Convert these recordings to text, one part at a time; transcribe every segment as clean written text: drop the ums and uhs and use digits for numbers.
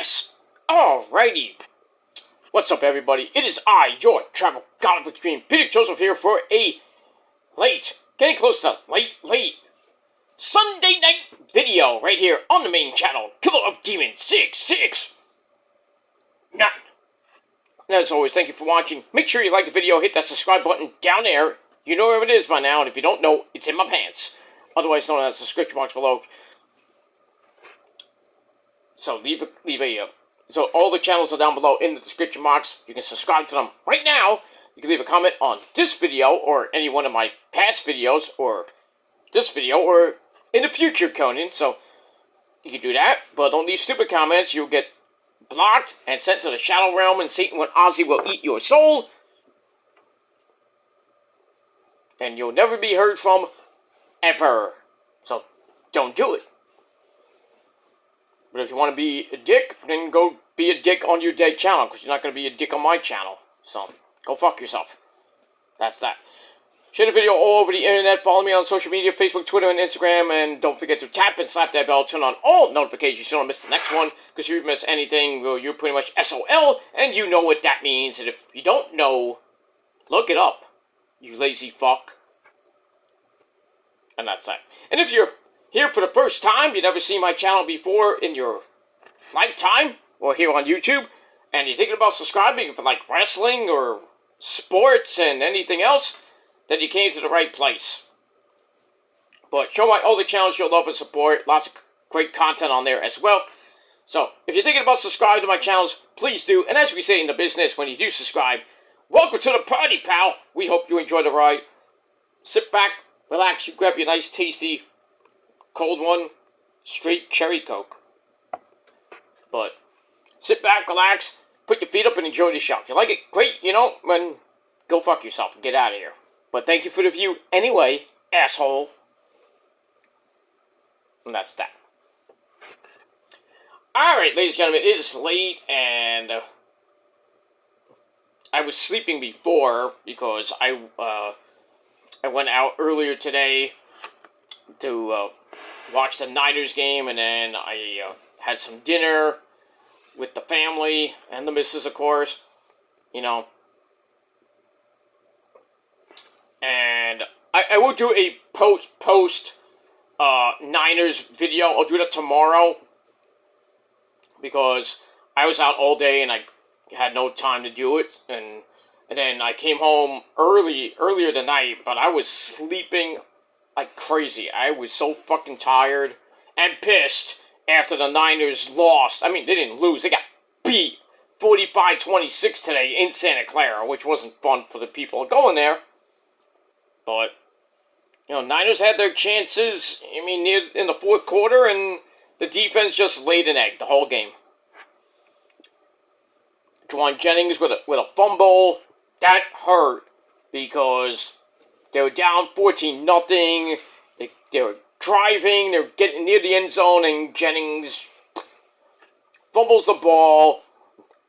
Yes! Alrighty. What's up, everybody? It is I, your travel god of extreme, Peter Joseph here for a getting close to late Sunday night video right here on the main channel, Killer of Demons 669. And as always, thank you for watching. Make sure you like the video, hit that subscribe button down there. You know where it is by now, and if you don't know, it's in my pants. Otherwise known as the description box below. So so all the channels are down below in the description box. You can subscribe to them right now. You can leave a comment on this video or any one of my past videos or this video or in the future, Conan. So you can do that, but don't leave stupid comments. You'll get blocked and sent to the Shadow Realm, and Satan and Ozzy will eat your soul. And you'll never be heard from ever. So don't do it. But if you want to be a dick, then go be a dick on your dead channel, because you're not going to be a dick on my channel. So, go fuck yourself. That's that. Share the video all over the internet. Follow me on social media, Facebook, Twitter, and Instagram. And don't forget to tap and slap that bell. Turn on all notifications so you don't miss the next one. Because if you miss anything, well, you're pretty much SOL. And you know what that means. And if you don't know, look it up. You lazy fuck. And that's that. And if you're here for the first time, you never seen my channel before in your lifetime, or here on YouTube, and you're thinking about subscribing for like wrestling or sports and anything else, then you came to the right place. But show my other channels your love and support. Lots of great content on there as well. So if you're thinking about subscribing to my channels, please do. And as we say in the business, when you do subscribe, welcome to the party, pal. We hope you enjoy the ride. Sit back, relax, you grab your nice, tasty, cold one, straight cherry Coke. But sit back, relax, put your feet up, and enjoy the show. If you like it, great, then go fuck yourself and get out of here. But thank you for the view anyway, asshole. And that's that. Alright, ladies and gentlemen, it is late, and I was sleeping before because I went out earlier today to watch the Niners game, and then I had some dinner with the family and the missus, of course, and I will do a post Niners video. I'll do that tomorrow because I was out all day and I had no time to do it, and then I came home earlier tonight, but I was sleeping like crazy. I was so fucking tired and pissed after the Niners lost. I mean, they didn't lose. They got beat 45-26 today in Santa Clara, which wasn't fun for the people going there. But, Niners had their chances, in the fourth quarter, and the defense just laid an egg the whole game. Juwan Jennings with a fumble. That hurt because they were down 14-0. They were driving. They were getting near the end zone, and Jennings fumbles the ball.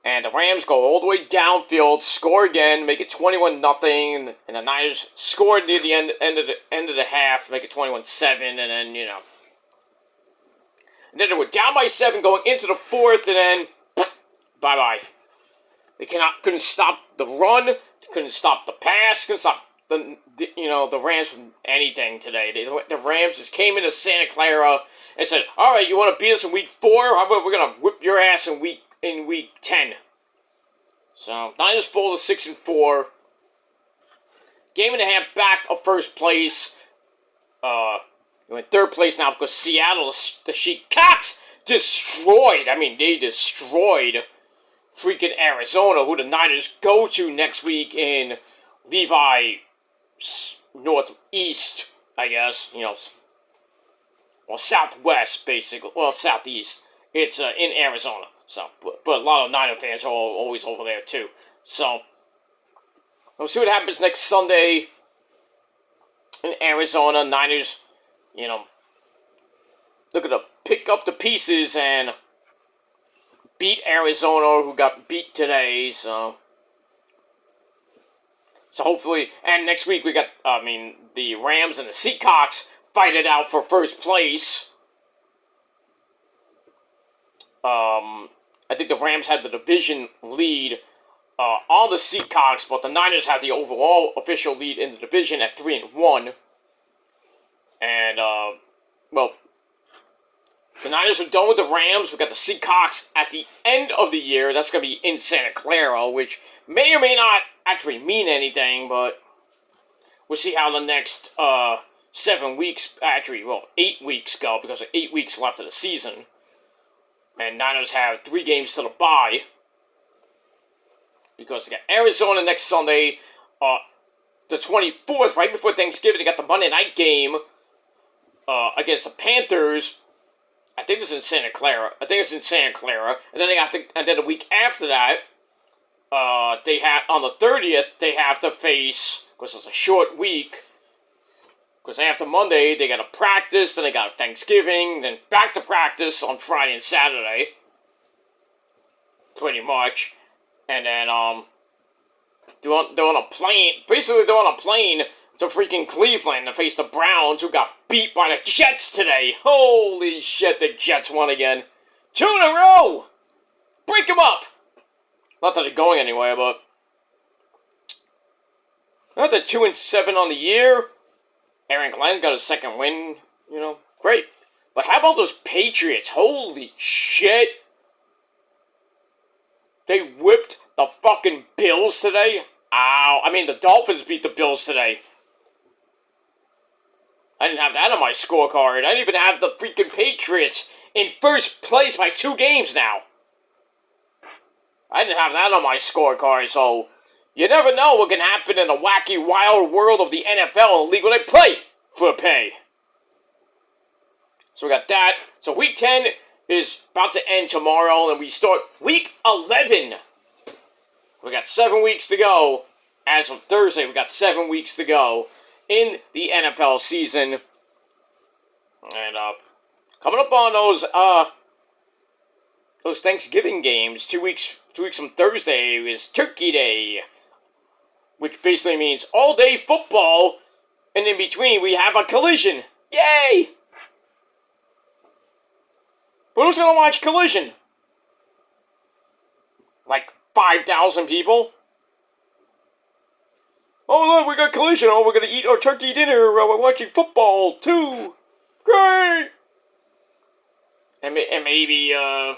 And the Rams go all the way downfield, score again, make it 21-0. And the Niners scored near the end of the half, make it 21-7. And then, And then they were down by 7 going into the fourth, and then bye-bye. They couldn't stop the run, couldn't stop the pass, couldn't stop the Rams from anything today. The Rams just came into Santa Clara and said, "All right, you want to beat us in week 4? How about we're gonna whip your ass in week 10?" So Niners fall to 6-4. Game and a half back of first place. You're in third place now because Seattle, the Seahawks, destroyed. They destroyed freaking Arizona, who the Niners go to next week in Levi Northeast, I guess, or Southwest, basically. Well, Southeast. It's in Arizona, so, but a lot of Niner fans are always over there, too. So, we'll see what happens next Sunday in Arizona. Niners, looking to pick up the pieces and beat Arizona, who got beat today, so hopefully, and next week we got, the Rams and the Seahawks fight it out for first place. I I think the Rams had the division lead on the Seahawks, but the Niners had the overall official lead in the division at 3-1. And, well, the Niners are done with the Rams. We got the Seahawks at the end of the year. That's going to be in Santa Clara, which may or may not actually mean anything, but we'll see how the next 7 weeks, actually, well, 8 weeks go, because there are 8 weeks left of the season. And Niners have 3 games to the bye, because they got Arizona next Sunday, the 24th, right before Thanksgiving. They got the Monday night game against the Panthers. I think it's in Santa Clara. And then and then the week after that, they have on the 30th they have to face, because it's a short week. Because after Monday they got to practice, then they got Thanksgiving, then back to practice on Friday and Saturday. Pretty much, and then they're on a plane. Basically, they're on a plane to freaking Cleveland to face the Browns, who got beat by the Jets today. Holy shit, the Jets won again. 2 in a row! Break them up! Not that they're going anywhere, but... Not the 2-7 on the year. Aaron Glenn got a second win, you know. Great. But how about those Patriots? Holy shit! They whipped the fucking Bills today. Ow. I mean, the Dolphins beat the Bills today. I didn't have that on my scorecard. I didn't even have the freaking Patriots in first place by 2 games now. I didn't have that on my scorecard, so you never know what can happen in the wacky, wild world of the NFL and league where they play for pay. So we got that. So week 10 is about to end tomorrow, and we start week 11. We got 7 weeks to go. As of Thursday, we got 7 weeks to go in the NFL season. And coming up on those Thanksgiving games, 2 weeks from Thursday is Turkey Day, which basically means all day football, and in between we have a collision. Yay! But who's gonna watch Collision? Like 5,000 people? Oh look, we got Collision. Oh, we're gonna eat our turkey dinner while we're watching football too. Great! And maybe, I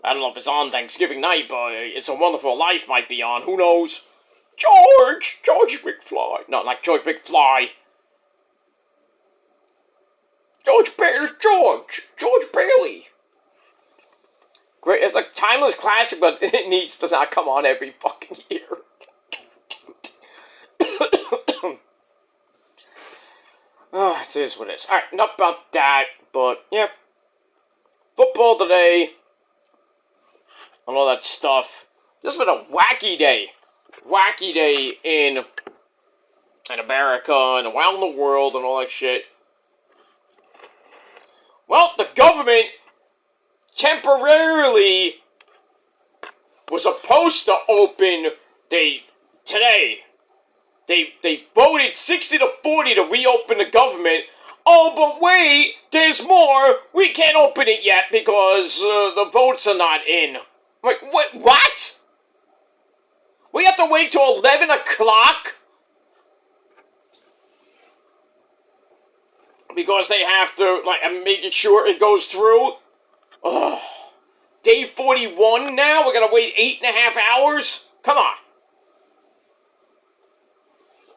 don't know if it's on Thanksgiving night, but It's a Wonderful Life might be on. Who knows? George McFly. No, not George McFly. George Bailey. Great, it's a timeless classic, but it needs to not come on every fucking year. It is what it is. Alright, enough about that, but yeah. Football today, and all that stuff. This has been a wacky day. Wacky day in America and around the world and all that shit. Well, the government temporarily was supposed to open today. They voted 60-40 to reopen the government. Oh, but wait, there's more. We can't open it yet because the votes are not in. I'm like, what? We have to wait till 11 o'clock? Because they have to, I'm making sure it goes through. Ugh. Day 41 now? We're gonna wait 8.5 hours? Come on.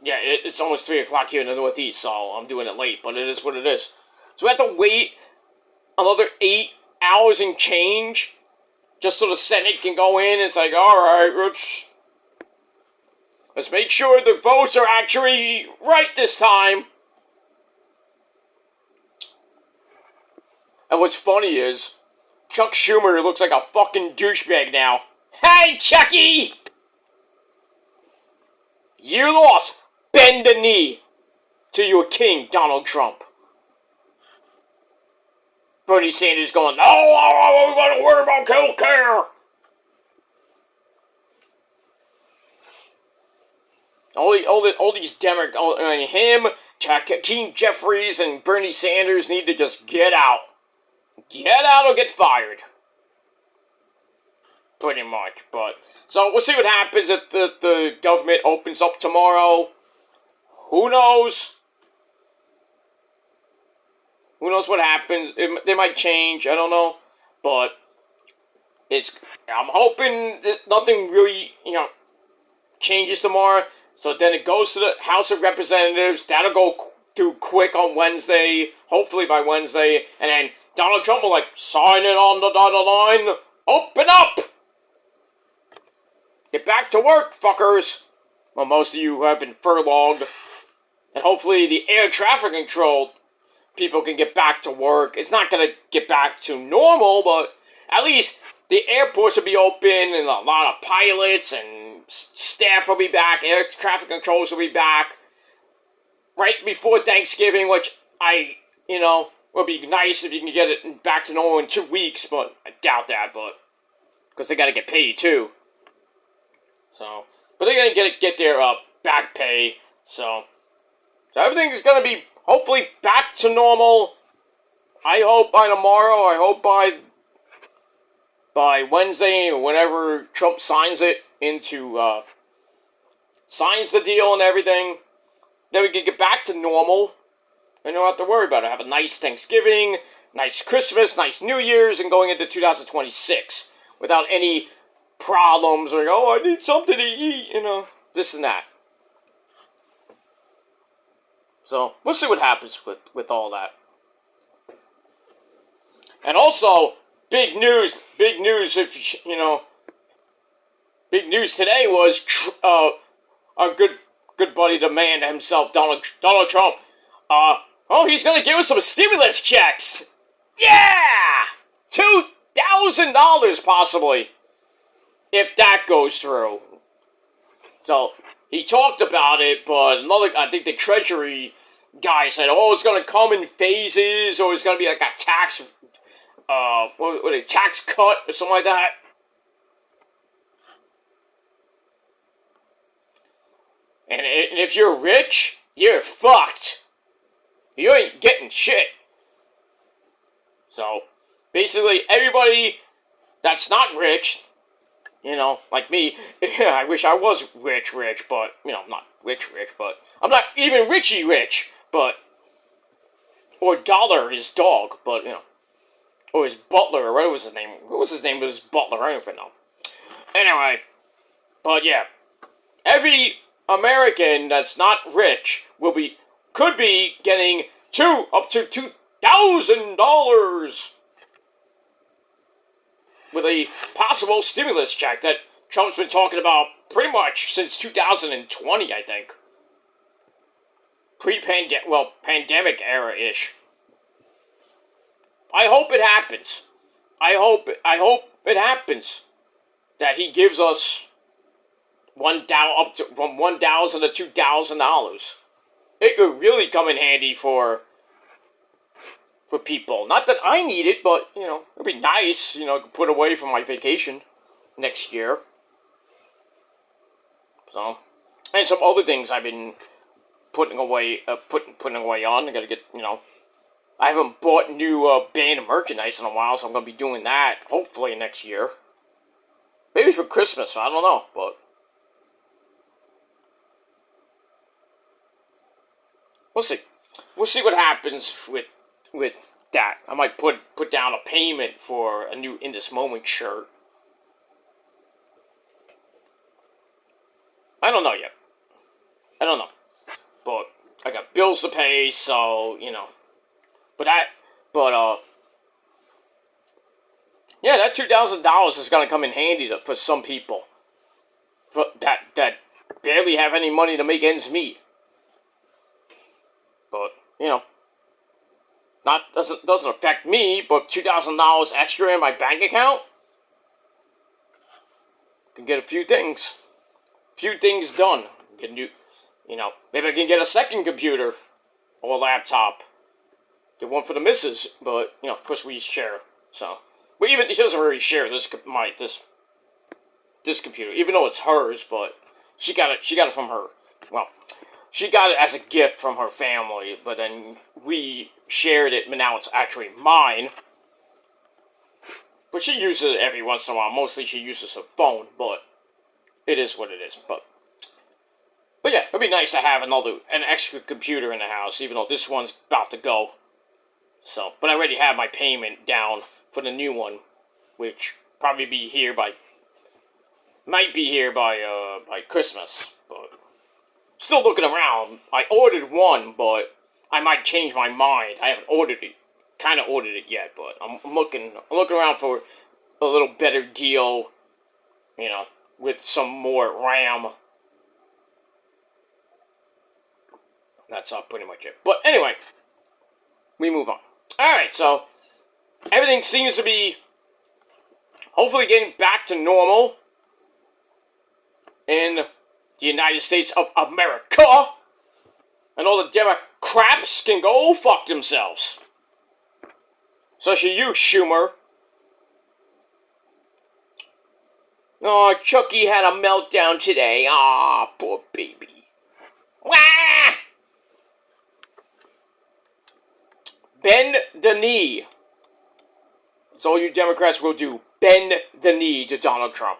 Yeah, it's almost 3 o'clock here in the Northeast, so I'm doing it late, but it is what it is. So we have to wait another 8 hours and change just so the Senate can go in. It's like, alright, let's make sure the votes are actually right this time. And what's funny is, Chuck Schumer looks like a fucking douchebag now. Hey, Chucky! You lost. Bend the knee to your king, Donald Trump. Bernie Sanders going, oh, we gotta worry about healthcare. All these Democrats, him, Hakeem Jeffries, and Bernie Sanders need to just get out. Get out or get fired. pretty much. But so we'll see what happens if the government opens up tomorrow. Who knows? Who knows what happens? They might change. I don't know, but I'm hoping that nothing really changes tomorrow. So then it goes to the House of Representatives. That'll go through quick on Wednesday. Hopefully by Wednesday, and then Donald Trump will sign it on the dotted line. Open up! Get back to work, fuckers! Well, most of you have been furloughed. And hopefully the air traffic control people can get back to work. It's not going to get back to normal, but at least the airports will be open, and a lot of pilots and staff will be back. Air traffic controls will be back right before Thanksgiving, which would be nice if you can get it back to normal in 2 weeks, but I doubt that, but because they got to get paid too. So, but they're gonna get their back pay. So everything is gonna be hopefully back to normal. I hope by tomorrow. I hope by Wednesday or whenever Trump signs it signs the deal and everything. Then we can get back to normal. And don't have to worry about it. Have a nice Thanksgiving, nice Christmas, nice New Year's, and going into 2026 without any problems or, I need something to eat, this and that. So, we'll see what happens with all that. And also, big news, big news today was our good buddy, the man himself, Donald Trump. He's gonna give us some stimulus checks. Yeah! $2,000 possibly, if that goes through. So he talked about it, but I think the Treasury guy said, it's gonna come in phases, or it's gonna be like a tax, tax cut or something like that. And if you're rich, you're fucked. You ain't getting shit. So, basically, everybody that's not rich, like me, I wish I was rich, but, not rich, but, I'm not even richy rich, but, or Dollar, his dog, but, or his butler, or what was his name? What was his name? It was butler, I don't even know. Anyway, but yeah, every American that's not rich could be getting up to $2,000 with a possible stimulus check that Trump's been talking about pretty much since 2020, I think. Pandemic era-ish. I hope it happens. I hope it happens that he gives us from $1,000 to $2,000. It could really come in handy for people. Not that I need it, but, it'd be nice, to put away for my vacation next year. So, and some other things I've been putting away on. I gotta get, I haven't bought new band merchandise in a while, so I'm gonna be doing that, hopefully next year. Maybe for Christmas, I don't know, but we'll see. We'll see what happens with that. I might put down a payment for a new In This Moment shirt. I don't know yet. I don't know. But I got bills to pay, so, yeah, that $2,000 is gonna come in handy for some people. That barely have any money to make ends meet. But, doesn't affect me, but $2,000 extra in my bank account can get a few things done. Maybe I can get a second computer or a laptop. Get one for the missus, but of course we share. So, but even she doesn't really share this computer, even though it's hers. But she got it from her. Well, she got it as a gift from her family, but then we shared it, but now it's actually mine. But she uses it every once in a while. Mostly she uses her phone, but it is what it is. But yeah, it'd be nice to have an extra computer in the house, even though this one's about to go. So, but I already have my payment down for the new one, which probably might be here by Christmas. But still looking around. I ordered one, but I might change my mind. I haven't ordered it yet, but I'm looking around for a little better deal, with some more RAM. That's pretty much it. But anyway, we move on. Alright, so everything seems to be hopefully getting back to normal in the United States of America. And all the Democrats can go fuck themselves. Especially you, Schumer. Oh, Chucky had a meltdown today. Ah, poor baby. Wah! Bend the knee. That's all you Democrats will do. Bend the knee to Donald Trump.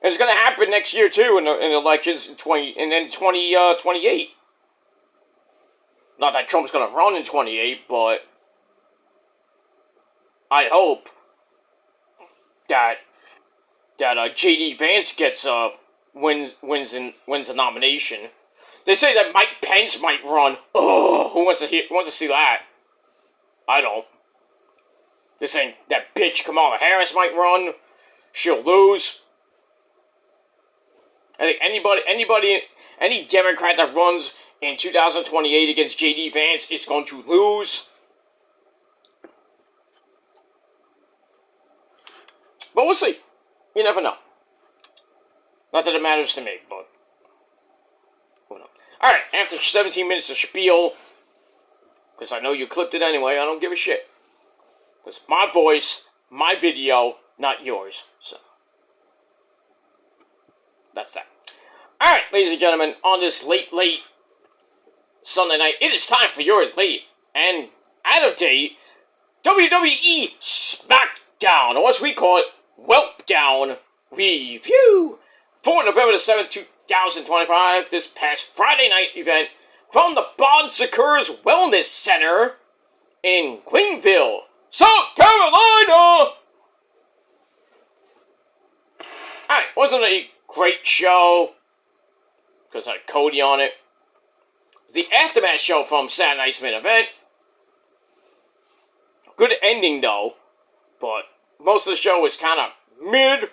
And it's going to happen next year, too, in the elections in 2028. Not that Trump's going to run in 28, but I hope that J.D. Vance wins the nomination. They say that Mike Pence might run. Oh, who wants to see that? I don't. They're saying that bitch Kamala Harris might run. She'll lose. I think any Democrat that runs in 2028 against J.D. Vance is going to lose. But we'll see. You never know. Not that it matters to me, but alright, after 17 minutes of spiel, because I know you clipped it anyway, I don't give a shit. Because my voice, my video, not yours. So, that's that. Alright, ladies and gentlemen, on this late Sunday night, it is time for your late and out-of-date WWE Smackdown, or as we call it, Welpdown Review, for November the 7th, 2025, this past Friday night event from the Bon Secours Wellness Center in Greenville, South Carolina. Alright, wasn't a great show, because I had Cody on it. It was the Aftermath show from Saturday Night's main event. Good ending, though, but most of the show was kind of mid.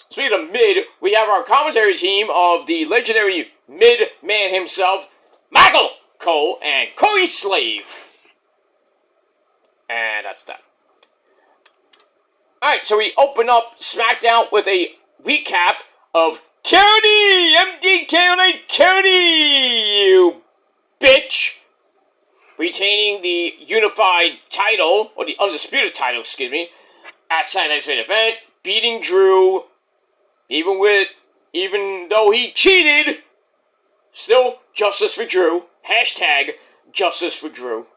Speaking of mid, we have our commentary team of the legendary mid-man himself, Michael Cole and Corey Slave. And that's that. Alright, so we open up SmackDown with a recap of Cody! MDK Cody! You bitch! Retaining the unified title, or the undisputed title, excuse me, at Saturday Night's main event, beating Drew, even though he cheated, still justice for Drew. Hashtag justice for Drew.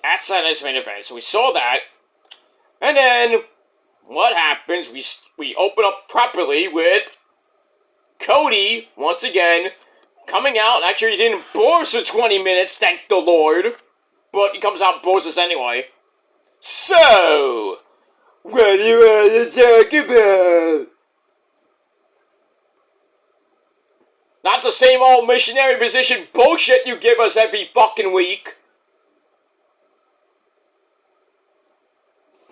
At Saturday Night's main event, so we saw that, and then what happens? We open up properly with Cody once again coming out. Actually, he didn't bore us for 20 minutes, thank the Lord. But he comes out and bores us anyway. So, what do you want to talk about? Not the same old missionary position bullshit you give us every fucking week.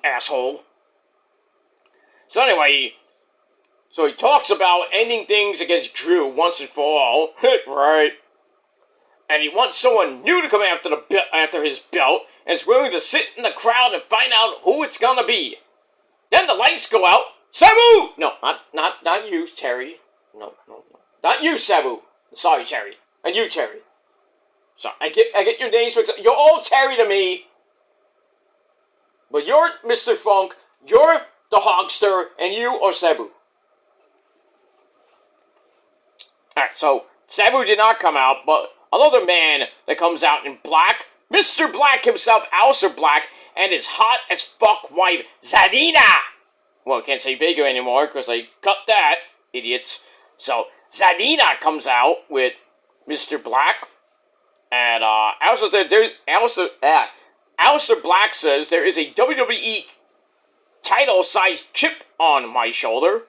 Asshole. So anyway, he talks about ending things against Drew once and for all. Right. And he wants someone new to come after his belt, and is willing to sit in the crowd and find out who it's gonna be. Then the lights go out. Sabu! No, not you, Terry. No. Not you, Sabu. Sorry, Terry. And you, Terry. Sorry, I get your names mixed up. You're all Terry to me. But you're Mr. Funk, you're the Hogster, and you are Sabu. Alright, so Sabu did not come out, but another man that comes out in black Mr. Black himself, Aleister Black, and his hot as fuck wife, Zadina. Well, I can't say Vega anymore because they cut that, idiots. So, Zadina comes out with Mr. Black, and Aleister Black says there is a WWE title-sized chip on my shoulder.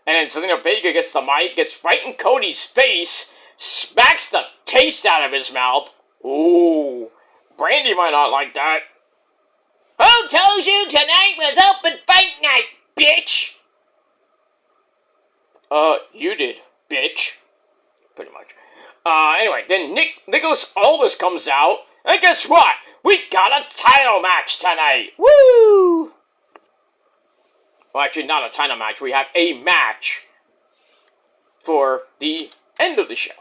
And then Zelina Vega gets the mic, gets right in Cody's face, smacks the taste out of his mouth. Ooh, Brandy might not like that. Who told you tonight was open fight night, bitch? You did, bitch. Pretty much. Anyway, then Nicholas Aldis comes out, and guess what? We got a title match tonight. Woo! Well, actually, not a title match. We have a match for the end of the show.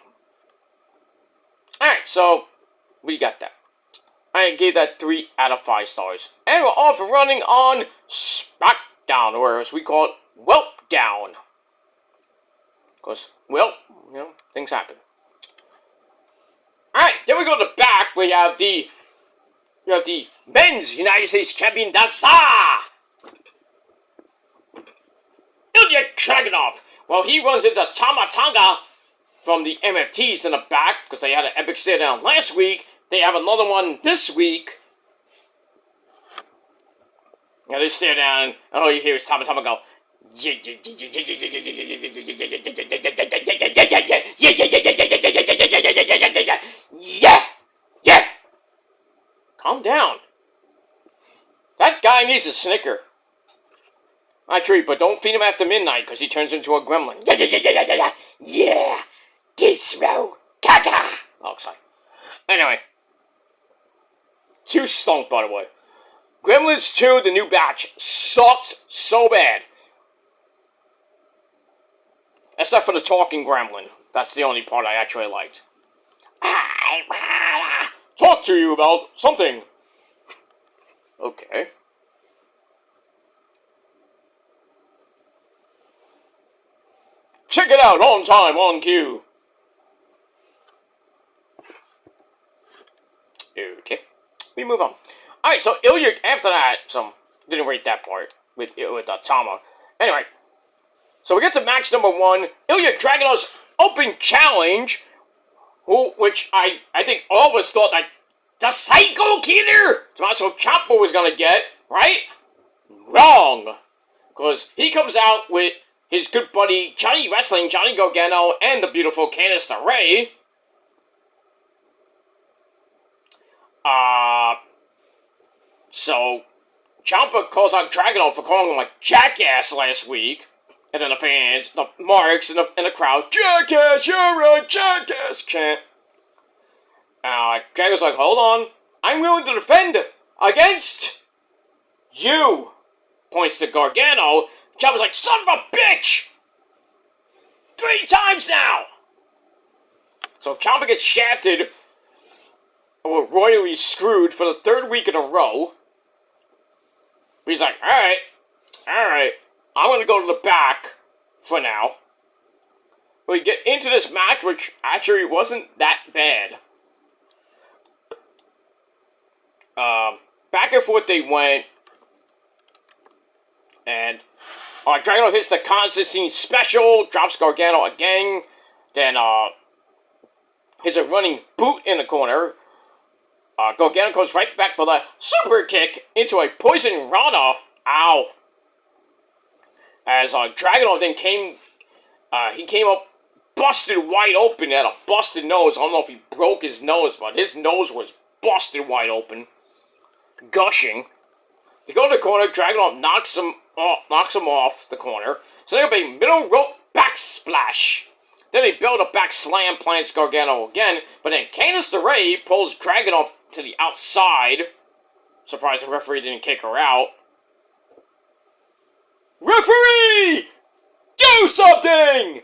Alright, so we got that. I gave that 3 out of 5 stars. And we're off and running on Smackdown, or as we call it, Weltdown. Because, well, you know, things happen. Alright, then we go to the back. We have the men's United States champion, Daza! Ilya Dragunov. Well, he runs into Tama Tonga from the MFTs in the back, because they had an epic stare down last week. They have another one this week. Now they stare down, and all you hear is Tama go, yeah. Calm down. That guy needs a snicker. I treat, but don't feed him after midnight, because he turns into a gremlin. Yeah. Gizmo. Gaga. Oh, sorry. Anyway. 2 stunk, by the way. Gremlins 2, the new batch, sucked so bad. Except for the talking gremlin. That's the only part I actually liked. I wanna talk to you about something. Okay. Check it out, on time, on cue. Okay. We move on. Alright, so Ilya, after that, so, didn't rate that part with Tama. Anyway, so we get to match number 1, Ilya Dragunov's Open Challenge, which I think all of us thought that the Psycho Killer, Tommaso Ciampa was gonna get, right? Wrong. Because he comes out with his good buddy Johnny Wrestling, Johnny Gargano, and the beautiful Candice LeRae. So Ciampa calls out Dragunov for calling him a jackass last week. And then the fans, the marks in the crowd, jackass, you're a jackass, chant. Dragun's like, hold on, I'm willing to defend against you. Points to Gargano. Ciampa's like, son of a bitch! 3 times now! So Ciampa gets shafted, or royally screwed for the 3rd week in a row. But he's like, alright, I'm gonna go to the back for now. We get into this match, which actually wasn't that bad. Back and forth they went, and Dragunov hits the Constantine special, drops Gargano again, then hits a running boot in the corner. Gargano goes right back with a super kick into a poison Rana. Ow. As Dragunov then came up busted wide open, had a busted nose. I don't know if he broke his nose, but his nose was busted wide open, gushing. They go to the corner, Dragunov knocks him off the corner. So they have a middle rope backsplash. Then they build a back slam, plants Gargano again, but then Candice LeRae pulls Dragunov to the outside. Surprised the referee didn't kick her out. Referee! Do something!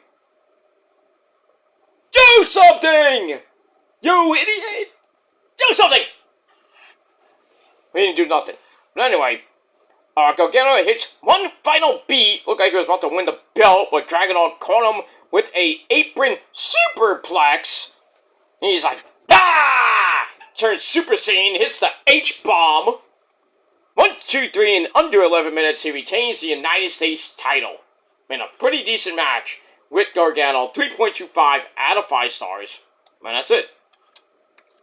Do something! You idiot! Do something! He didn't do nothing. But anyway, Gargano hits one final beat. Looked like he was about to win the belt, but Dragunov caught him with a apron superplex. And he's like, ah! turns Super Saiyan, hits the H-bomb. 1, 2, 3, in under 11 minutes, he retains the United States title. In a pretty decent match with Gargano, 3.25 out of 5 stars. And that's it.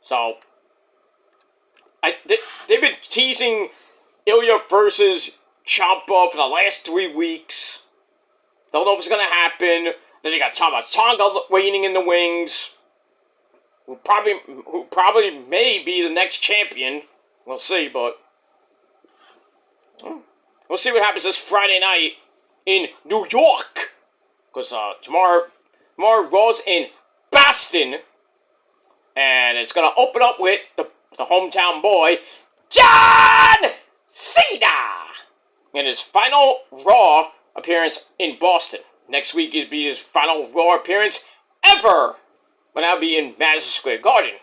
So, they've been teasing Ilya versus Ciampa for the last 3 weeks. Don't know if it's going to happen. Then you got Tonga waiting in the wings. Who probably may be the next champion. We'll see, but we'll see what happens this Friday night in New York. Because tomorrow Raw's in Boston. And it's going to open up with the hometown boy, John Cena, in his final Raw appearance in Boston. Next week will be his final Raw appearance ever. But that'll be in Madison Square Garden.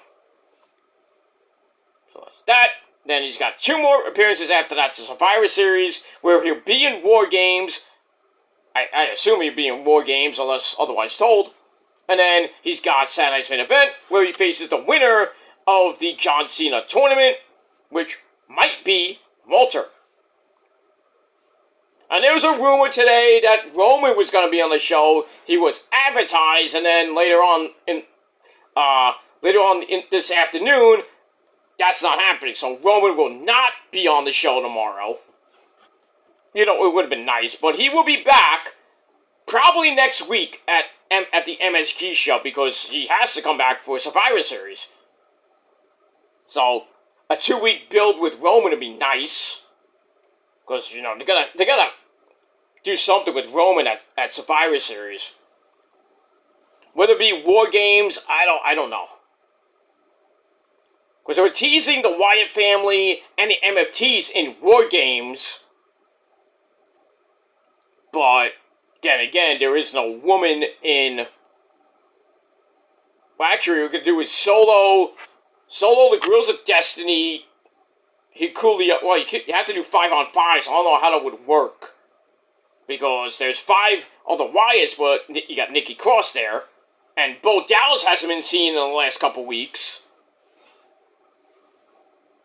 So that's that. Then he's got 2 more appearances after that. The Survivor Series, where he'll be in War Games. I assume he'll be in War Games, unless otherwise told. And then he's got Saturday Night's Main Event, where he faces the winner of the John Cena tournament, which might be Walter. And there was a rumor today that Roman was going to be on the show. He was advertised, and then later on in this afternoon, that's not happening. So Roman will not be on the show tomorrow. You know, it would have been nice, but he will be back probably next week at the MSG show, because he has to come back for Survivor Series. So a 2-week build with Roman would be nice, because you know they gotta do something with Roman at Survivor Series. Whether it be War Games, I don't know. Because they were teasing the Wyatt family and the MFTs in War Games. But then again, there is no woman in... Well, actually, what we could do is Solo, the Grills of Destiny, Hikulia... Well, you have to do 5-on-5, so I don't know how that would work. Because there's 5 on the Wyatts, but you got Nikki Cross there. And Bo Dallas hasn't been seen in the last couple weeks.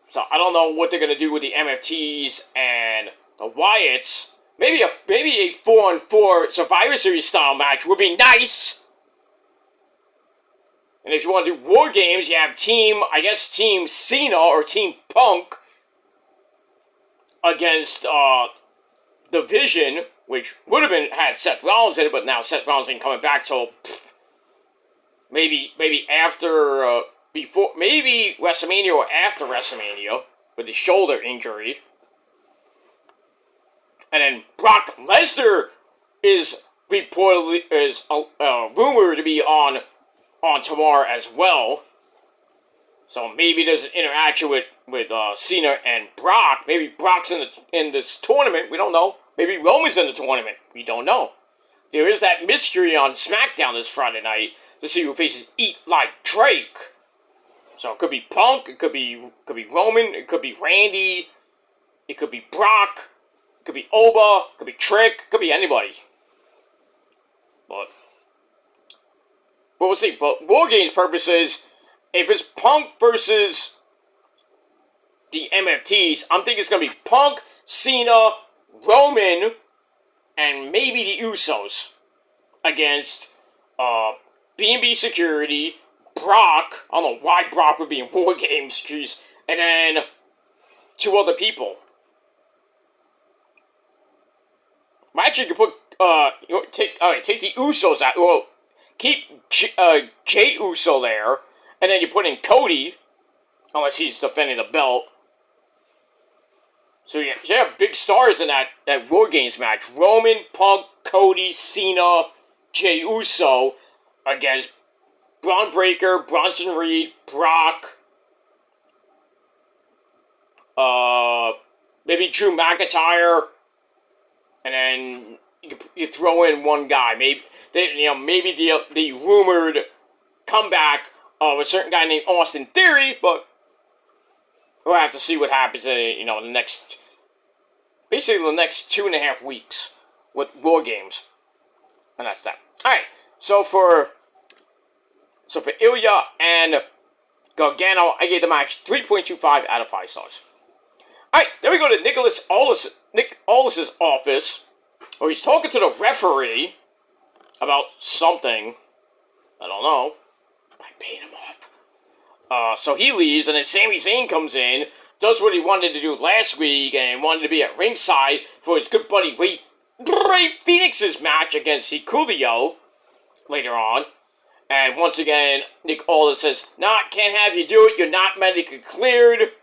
So I don't know what they're going to do with the MFTs and the Wyatts. Maybe a 4-on-4 Survivor Series style match would be nice. And if you want to do War Games, you have Team Cena or Team Punk against The Vision, which would have had Seth Rollins in it, but now Seth Rollins ain't coming back, so maybe after before maybe WrestleMania or after WrestleMania with the shoulder injury. And then Brock Lesnar is reportedly rumored to be on tomorrow as well. So maybe there's an interaction with Cena and Brock. Maybe Brock's in this tournament. We don't know. Maybe Roman's in the tournament. We don't know. There is that mystery on Smackdown this Friday night to see who faces Eat Like Drake. So it could be Punk. It could be Roman. It could be Randy. It could be Brock. It could be Oba, it could be Trick, it could be anybody. But we'll see. But War Games purposes, if it's Punk versus the MFTs, I'm thinking it's going to be Punk, Cena, Roman, and maybe the Usos against B&B Security, Brock. I don't know why Brock would be in War Games, jeez. And then 2 other people. Actually, you could put, take the Usos out. Well, keep Jey Uso there, and then you put in Cody, unless he's defending the belt. So you have big stars in that War Games match. Roman, Punk, Cody, Cena, Jey Uso against Braun Breaker, Bronson Reed, Brock, maybe Drew McIntyre. And then you throw in one guy. Maybe the rumored comeback of a certain guy named Austin Theory, but we'll have to see what happens in the next 2.5 weeks with War Games. And that's that. Alright, so for Ilya and Gargano, I gave the match 3.25 out of 5 stars. Alright, then we go to Nick Aldis's office, where he's talking to the referee about something. I don't know. By paying him off. So he leaves, and then Sami Zayn comes in, does what he wanted to do last week, and wanted to be at ringside for his good buddy Ray Phoenix's match against Hikuleo later on. And once again, Nick Aldis says, "Nah, can't have you do it. You're not medically cleared.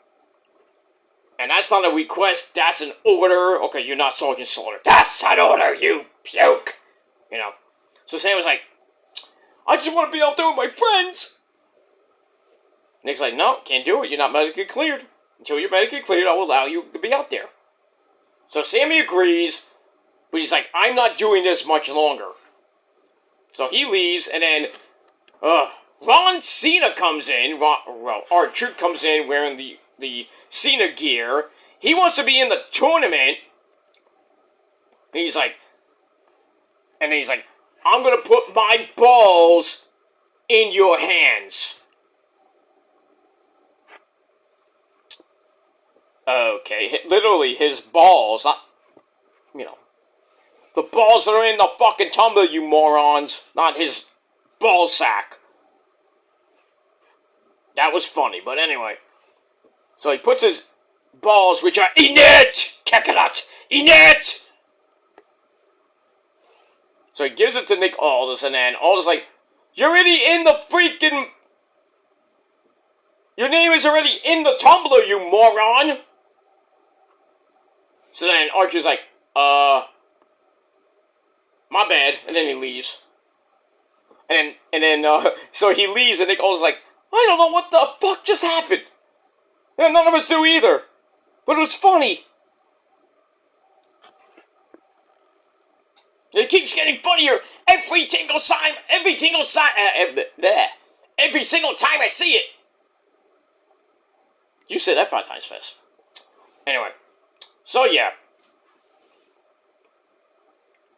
And that's not a request. That's an order. Okay, you're not Sergeant Slaughter. That's an order, you puke." You know. So Sam was like, "I just want to be out there with my friends." Nick's like, "No, can't do it. You're not medically cleared. Until you're medically cleared, I will allow you to be out there." So Sammy agrees, but he's like, "I'm not doing this much longer." So he leaves, and then Ron Cena comes in. R-Truth comes in wearing the Cena gear. He wants to be in the tournament. And he's like, "I'm going to put my balls in your hands." Okay, literally his balls, not, the balls that are in the fucking tumbler, you morons, not his ball sack. That was funny, but anyway. So he puts his balls, which are inert, Kakarot, inert. So he gives it to Nick Aldis, and then Aldis like, "You're already in the freaking, your name is already in the tumbler, you moron." So then Archer's like, "My bad," and then he leaves. And then so he leaves, and Nick Aldis is like, "I don't know what the fuck just happened. And none of us do either. But it was funny." It keeps getting funnier every single time I see it. You said that 5 times fast. Anyway. So yeah.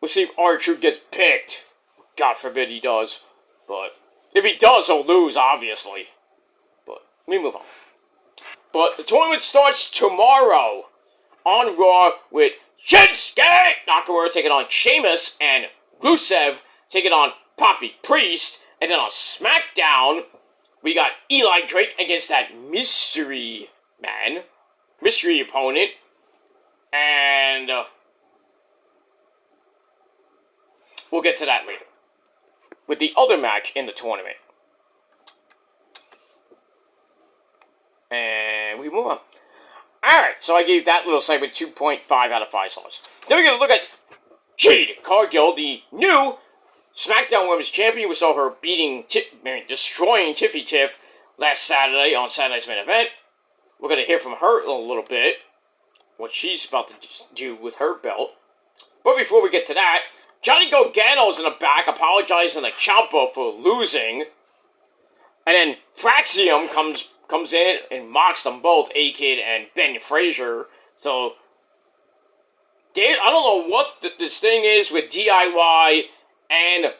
We'll see if R-Truth gets picked. God forbid he does. But if he does, he'll lose, obviously. But we move on. But the tournament starts tomorrow on Raw with Shinsuke Nakamura taking on Sheamus and Rusev taking on Poppy Priest. And then on Smackdown, we got Eli Drake against that mystery opponent. And we'll get to that later. With the other match in the tournament. And we move on. Alright, so I gave that little segment 2.5 out of 5 stars. Then we're going to look at Jade Cargill, the new SmackDown Women's Champion. We saw her destroying Tiffy Tiff last Saturday on Saturday's main event. We're going to hear from her a little bit, what she's about to do with her belt. But before we get to that, Johnny Gargano's in the back apologizing to Ciampa for losing. And then Fraxium comes in and mocks them both, A-Kid and Ben Frazier. So, I don't know what this thing is with DIY and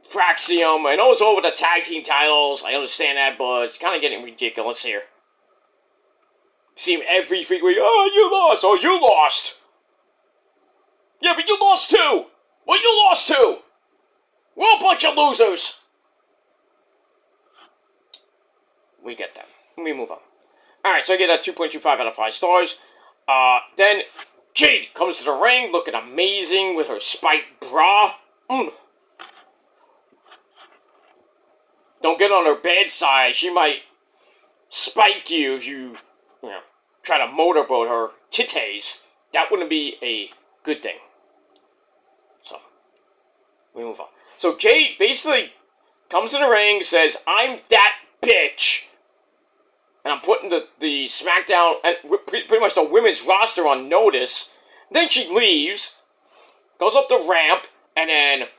Fraxium. I know it's over the tag team titles, I understand that, but it's kind of getting ridiculous here. See every freak week, "Oh, you lost! Oh, you lost! Yeah, but you lost too! Well, you lost too! We're a bunch of losers!" We get that. Let me move on. Alright, so I get that 2.25 out of 5 stars. Then Jade comes to the ring looking amazing with her spiked bra. Don't get on her bad side. She might spike you if you try to motorboat her titties. That wouldn't be a good thing. So, we move on. So Jade basically comes in the ring, says, "I'm that bitch. And I'm putting the SmackDown, and pretty much the women's roster on notice." Then she leaves, goes up the ramp, and then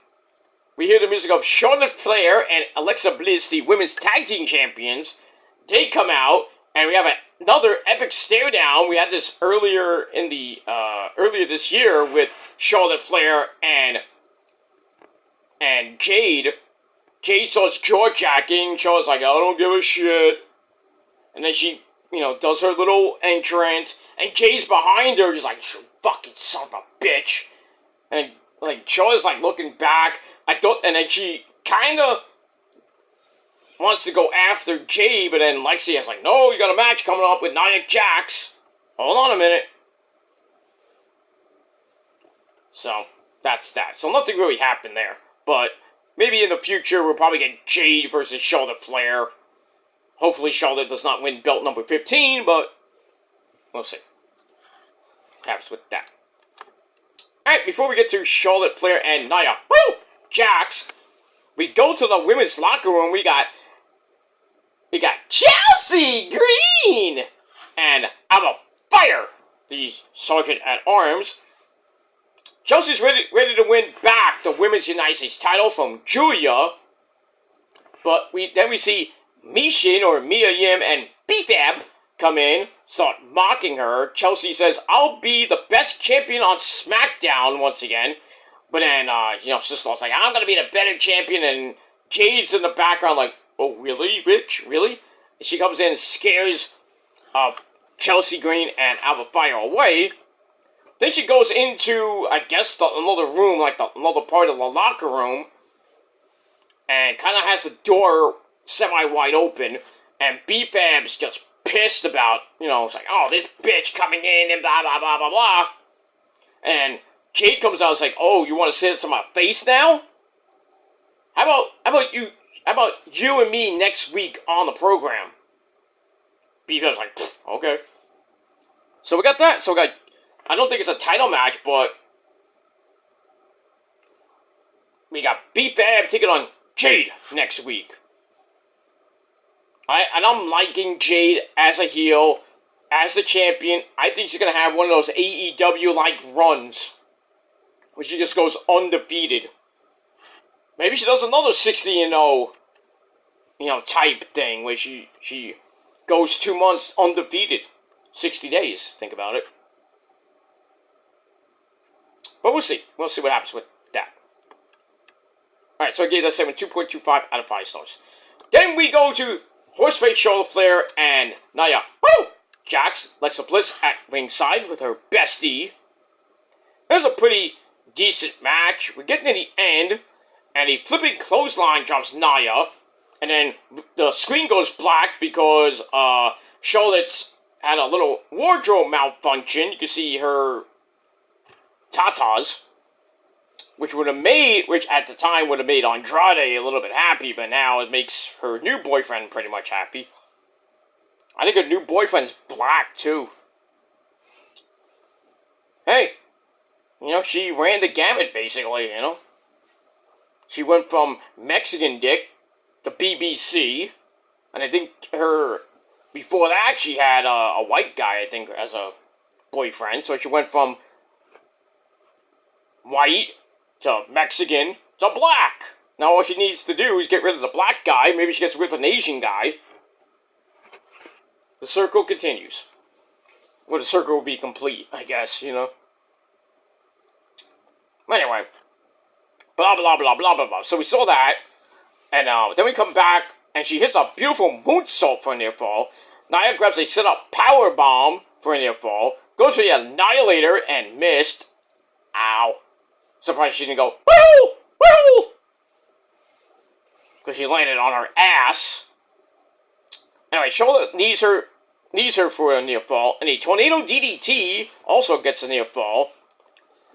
we hear the music of Charlotte Flair and Alexa Bliss, the women's tag team champions. They come out, and we have another epic stare down. We had this earlier this year with Charlotte Flair and Jade Jade starts jaw-jacking. Charlotte's like, I don't give a shit. And then she, does her little entrance. And Jade's behind her, just like, you fucking son of a bitch. And, Charlotte's, looking back. And then she kind of wants to go after Jade, but then Lexi is like, no, you got a match coming up with Nia Jax. Hold on a minute. So, that's that. So nothing really happened there. But maybe in the future we'll probably get Jade versus Charlotte Flair. Hopefully Charlotte does not win belt number 15, but we'll see what happens with that. Alright, before we get to Charlotte Flair and Nia Jax, we go to the women's locker room. We got Chelsea Green and Alba Fire, the Sergeant at Arms. Chelsea's ready to win back the Women's United States title from Julia. But we see Mishin, or Mia Yim, and BFAB come in, start mocking her. Chelsea says, I'll be the best champion on Smackdown once again. But then, Sister's like, I'm going to be the better champion. And Jade's in the background like, oh, really, Rich? Really? And she comes in and scares Chelsea Green and Alba Fire away. Then she goes into, I guess, another room, another part of the locker room, and kind of has the door semi-wide open, and B-Fab's just pissed about, it's like, oh, this bitch coming in, and blah, blah, blah, blah, blah. And Jade comes out and is like, oh, you want to say it to my face now? How about you and me next week on the program? B-Fab's like, okay. So we got that. So we got, I don't think it's a title match, but we got B-Fab taking on Jade next week. And I'm liking Jade as a heel, as the champion. I think she's going to have one of those AEW-like runs, where she just goes undefeated. Maybe she does another 60-0, type thing, where she goes 2 months undefeated. 60 days, think about it. But we'll see. We'll see what happens with that. Alright, so I gave that segment 2.25 out of 5 stars. Then we go to Horseface Charlotte Flair and Nia Jax, Alexa Bliss at ringside with her bestie. It was a pretty decent match. We're getting to the end, and a flipping clothesline drops Nia, and then the screen goes black because Charlotte's had a little wardrobe malfunction. You can see her tatas, which at the time would have made Andrade a little bit happy, but now it makes her new boyfriend pretty much happy. I think her new boyfriend's black, too. Hey, she ran the gamut, basically, She went from Mexican dick to BBC, and I think before that, she had a white guy, I think, as a boyfriend, so she went from white to Mexican to black. Now all she needs to do is get rid of the black guy. Maybe she gets rid of an Asian guy. The circle continues. Well, the circle will be complete, I guess, Anyway. Blah, blah, blah, blah, blah, blah. So we saw that. And then we come back, and she hits a beautiful moonsault for a near fall. Nia grabs a set-up power bomb for a near fall. Goes for the Annihilator and missed. Ow. Surprised she didn't go, woo! Woo! Because she landed on her ass. Anyway, Charlotte knees her for a near fall, and a tornado DDT also gets a near fall.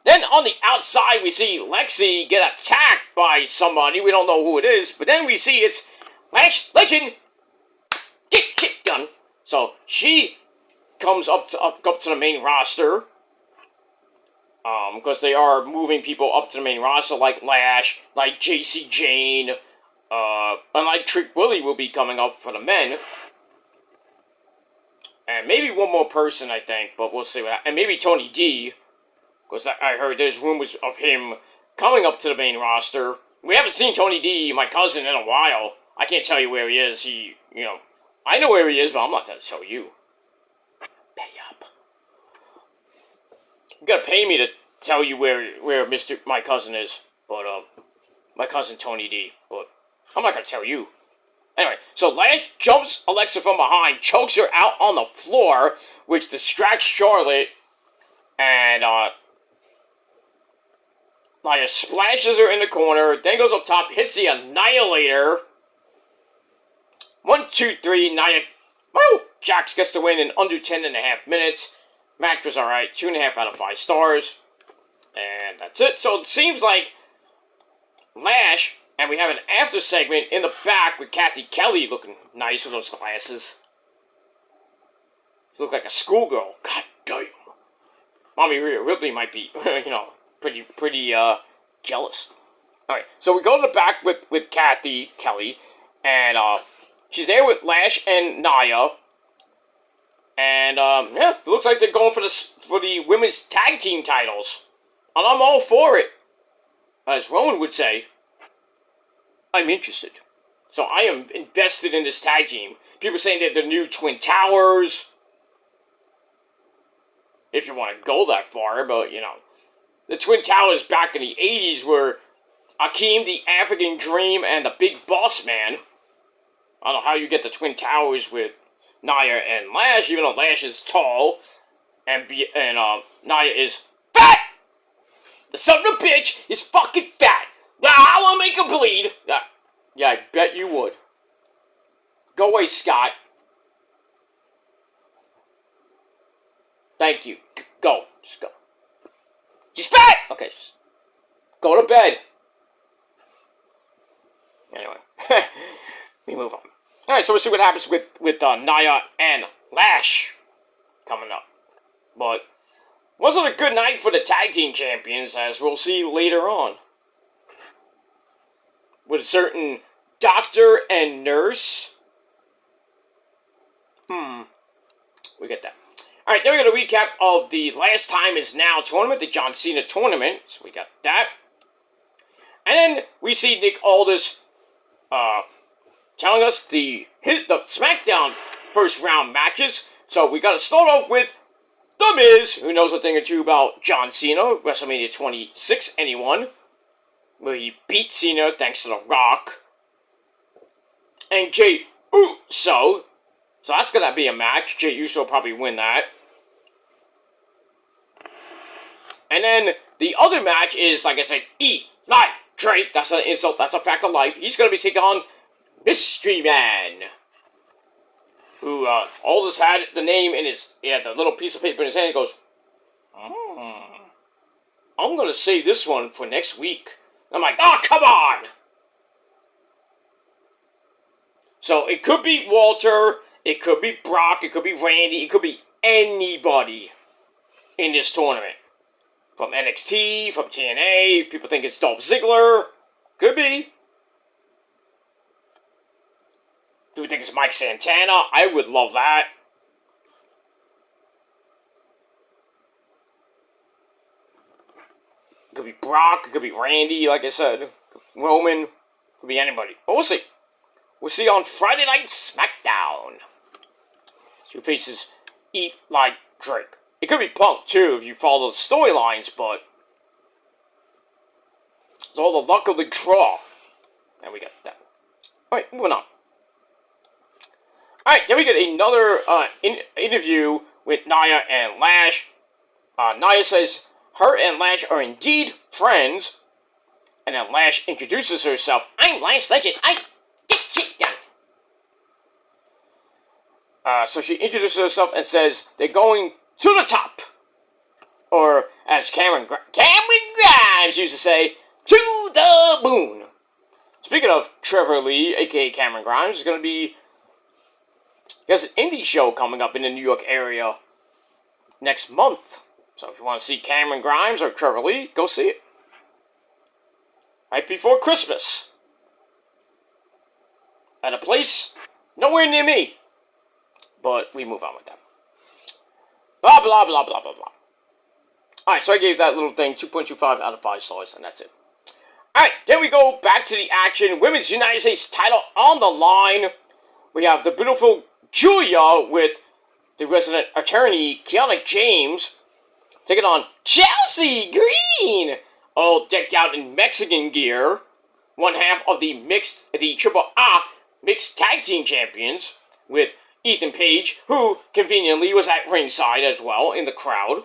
Then on the outside, we see Lexi get attacked by somebody. We don't know who it is, but then we see it's Lash Legend Kick Gun. So she comes up to the main roster. Because they are moving people up to the main roster, like Lash, like JC Jane, and like Trick Willie will be coming up for the men. And maybe one more person, I think, but we'll see what happens. And maybe Tony D, because I heard there's rumors of him coming up to the main roster. We haven't seen Tony D, my cousin, in a while. I can't tell you where he is. I know where he is, but I'm not going to tell you. Pay up. You gotta pay me to tell you where my cousin is. But, my cousin Tony D. But, I'm not gonna tell you. Anyway, so Lash jumps Alexa from behind, chokes her out on the floor, which distracts Charlotte, and Nia splashes her in the corner, then goes up top, hits the Annihilator. 1, 2, 3, Nia, woo! Jax gets the win in under 10.5 minutes. Match was alright, 2.5 out of 5 stars. And that's it. So it seems like Lash, and we have an after segment in the back with Kathy Kelly looking nice with those glasses. She looked like a schoolgirl. God damn. Mommy Rhea Ripley might be, pretty jealous. Alright, so we go to the back with Kathy Kelly, and she's there with Lash and Nia. And it looks like they're going for the women's tag team titles. And I'm all for it. As Rowan would say, I'm interested. So I am invested in this tag team. People are saying they're the new Twin Towers. If you want to go that far, but, the Twin Towers back in the 80s were Akeem, the African Dream, and the Big Boss Man. I don't know how you get the Twin Towers with Nia and Lash, even though Lash is tall, and Nia is fat! The son of a bitch is fucking fat! I will make her bleed! Yeah, I bet you would. Go away, Scott. Thank you. Go. Just go. She's fat! Okay, go to bed. Anyway, we move on. Alright, so we'll see what happens with Nia and Lash coming up. But wasn't a good night for the tag team champions, as we'll see later on. With a certain doctor and nurse. We get that. Alright, then we got a recap of the Last Time Is Now tournament, the John Cena tournament. So we got that. And then we see Nick Aldis telling us the Smackdown first round matches. So we got to start off with The Miz, who knows a thing or two about John Cena, WrestleMania 26, anyone, where he beat Cena thanks to The Rock. And Jey Uso. So that's going to be a match. Jey Uso will probably win that. And then the other match is, like I said, Eli Drake. That's an insult. That's a fact of life. He's going to be taking on Mystery Man. Who, Aldous had the name in he had the little piece of paper in his hand. He goes, I'm going to save this one for next week. I'm like, oh, come on! So it could be Walter, it could be Brock, it could be Randy, it could be anybody in this tournament. From NXT, from TNA, people think it's Dolph Ziggler. Could be. Do we think it's Mike Santana? I would love that. It could be Brock, it could be Randy, like I said. Roman, could be anybody. But we'll see. We'll see on Friday Night Smackdown. Who faces Eli Drake. It could be Punk, too, if you follow the storylines, but it's all the luck of the draw. And we got that. Alright, moving on. Alright, then we get another interview with Nia and Lash. Nia says her and Lash are indeed friends. And then Lash introduces herself. I'm Lash Legend. I get shit done. So she introduces herself and says they're going to the top. Or, as Cameron Grimes used to say, to the moon. Speaking of Trevor Lee, a.k.a. Cameron Grimes, there's going to be, he has an indie show coming up in the New York area next month. So if you want to see Cameron Grimes or Trevor Lee, go see it. Right before Christmas. At a place nowhere near me. But we move on with that. Blah, blah, blah, blah, blah, blah. Alright, so I gave that little thing 2.25 out of 5 stars, and that's it. Alright, then we go back to the action. Women's United States title on the line. We have the beautiful Julia with the resident attorney, Kiana James, taking on Chelsea Green, all decked out in Mexican gear. one half of the Triple A Mixed Tag Team Champions, with Ethan Page, who conveniently was at ringside as well in the crowd.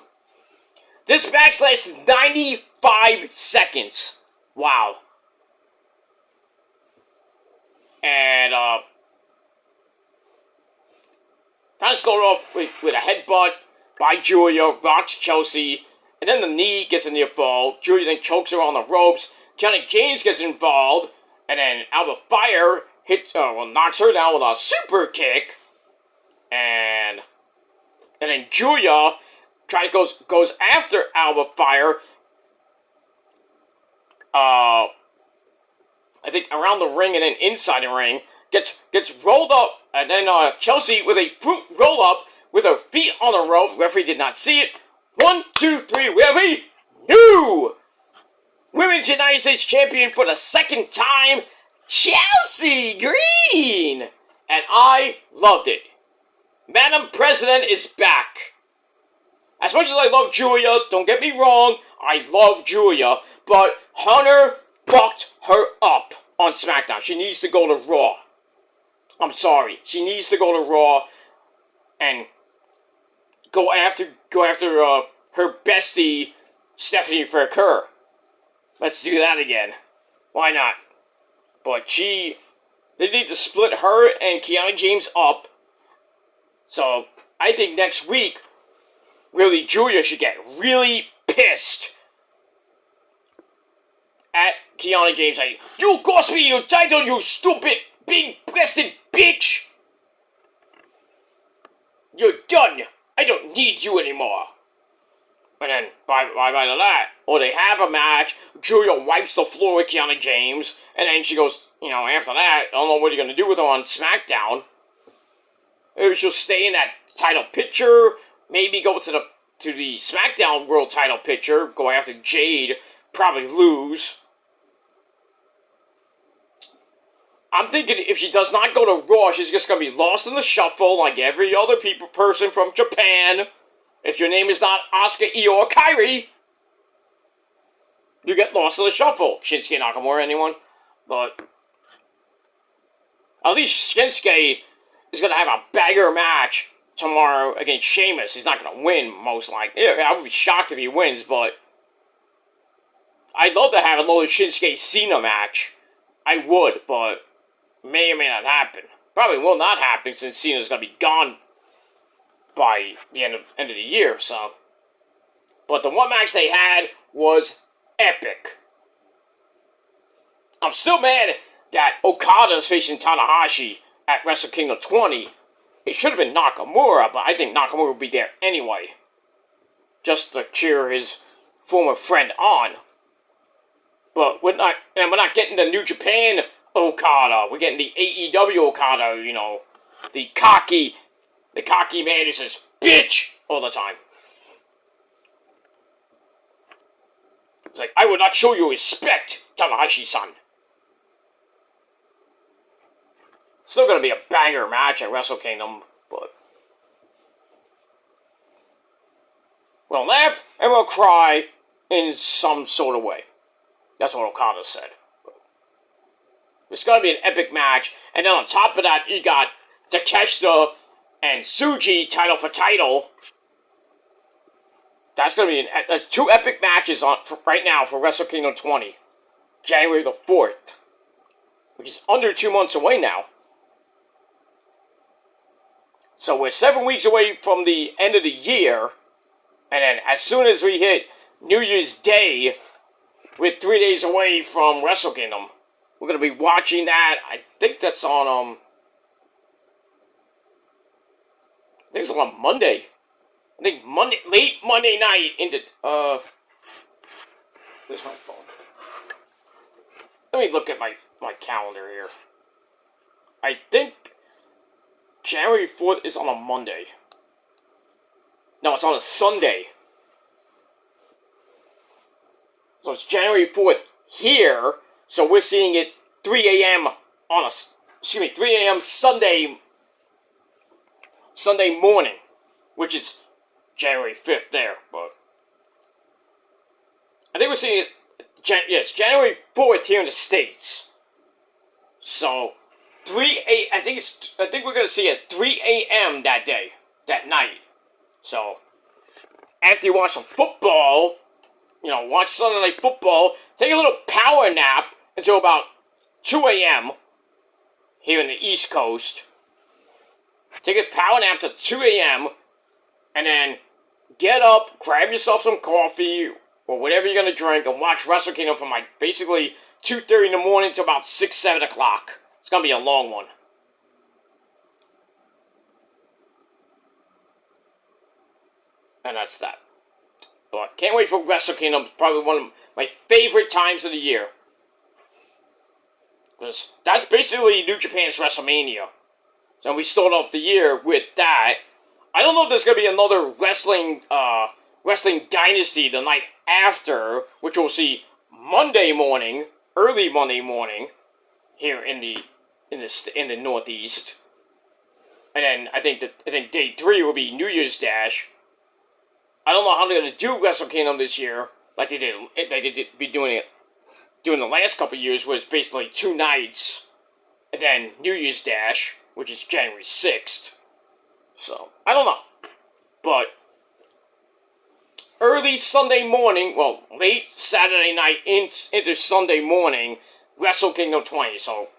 This match lasted 95 seconds. Wow. And, kind of started off with a headbutt by Julia, rocks Chelsea, and then the knee gets a near fall. Julia then chokes her on the ropes. Johnny James gets involved, and then Alba Fire knocks her down with a super kick. And then Julia goes after Alba Fire. I think around the ring and then inside the ring, gets rolled up, and then Chelsea with a fruit roll up with her feet on the rope. Referee did not see it. 1, 2, 3. We have a new Women's United States Champion for the second time, Chelsea Green, and I loved it. Madam President is back. As much as I love Julia, don't get me wrong, I love Julia, but Hunter fucked her up on Smackdown. She needs to go to Raw. I'm sorry. She needs to go to Raw and go after her bestie, Stephanie Faircur. Let's do that again. Why not? But they need to split her and Kiana James up. So, I think next week, really, Julia should get really pissed at Kiana James, like, "You cost me your title, you stupid, big-breasted bitch! You're done! I don't need you anymore!" And then, by that, or they have a match, Julia wipes the floor with Kiana James, and then she goes, after that, I don't know what you're gonna do with her on SmackDown. Maybe she'll stay in that title picture, maybe go to the SmackDown World title picture, go after Jade, probably lose. I'm thinking if she does not go to Raw, she's just going to be lost in the shuffle like every other person from Japan. If your name is not Asuka, Io, or Kairi, you get lost in the shuffle. Shinsuke Nakamura, anyone? But at least Shinsuke is going to have a banger match tomorrow against Sheamus. He's not going to win, most likely. Yeah, I would be shocked if he wins, but I'd love to have another Shinsuke Cena match. I would, but may or may not happen. Probably will not happen since Cena's going to be gone by the end of the year, so. But the one match they had was epic. I'm still mad that Okada's facing Tanahashi at Wrestle Kingdom 20. It should have been Nakamura, but I think Nakamura would be there anyway. Just to cheer his former friend on. But we're not getting the New Japan Okada. We're getting the AEW Okada, the cocky man who says, "Bitch!" all the time. It's like, "I will not show you respect, Tanahashi-san." Still gonna be a banger match at Wrestle Kingdom, but we'll laugh and we'll cry in some sort of way. That's what Okada said. It's going to be an epic match. And then on top of that, you got Takeshita and Tsuji title for title. That's going to be that's two epic matches right now for Wrestle Kingdom 20. January the 4th. Which is under 2 months away now. So we're 7 weeks away from the end of the year. And then as soon as we hit New Year's Day, we're 3 days away from Wrestle Kingdom. We're going to be watching that. I think that's on, I think it's on Monday. I think late Monday night into, where's my phone? Let me look at my calendar here. I think January 4th is on a Monday. No, it's on a Sunday. So it's January 4th here. So we're seeing it 3 a.m. 3 a.m. Sunday morning, which is January 5th there, but I think we're seeing it Yes, January 4th here in the States. So, I think we're gonna see it at 3 a.m. that night. So, after you watch some football, watch Sunday Night Football, take a little power nap until about 2 a.m. here in the East Coast. Take a power nap to 2 a.m. and then get up, grab yourself some coffee or whatever you're gonna drink, and watch Wrestle Kingdom from basically 2:30 in the morning to about 6, 7 o'clock. It's gonna be a long one. And that's that. But can't wait for Wrestle Kingdom. It's probably one of my favorite times of the year. Because that's basically New Japan's WrestleMania. So we start off the year with that. I don't know if there's going to be another wrestling dynasty the night after, which we'll see early Monday morning, here in the Northeast. And then I think day 3 will be New Year's Dash. I don't know how they're going to do Wrestle Kingdom this year, like they did be doing it during the last couple of years, where it's basically 2 nights, and then New Year's Dash, which is January 6th. So, I don't know. But, early Sunday morning, late Saturday night into Sunday morning, Wrestle Kingdom 20. So,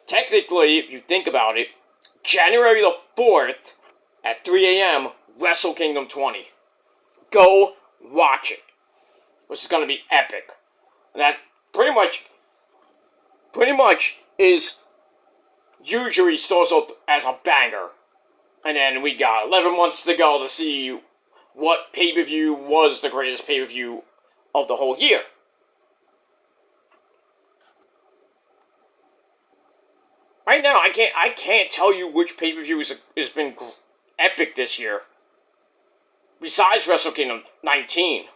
technically, if you think about it, January the 4th at 3 a.m., Wrestle Kingdom 20. Go watch it. Which is going to be epic. And that pretty much is usually starts out as a banger. And then we got 11 months to go to see what pay-per-view was the greatest pay-per-view of the whole year. Right now, I can't tell you which pay-per-view has been epic this year. Besides Wrestle Kingdom 19.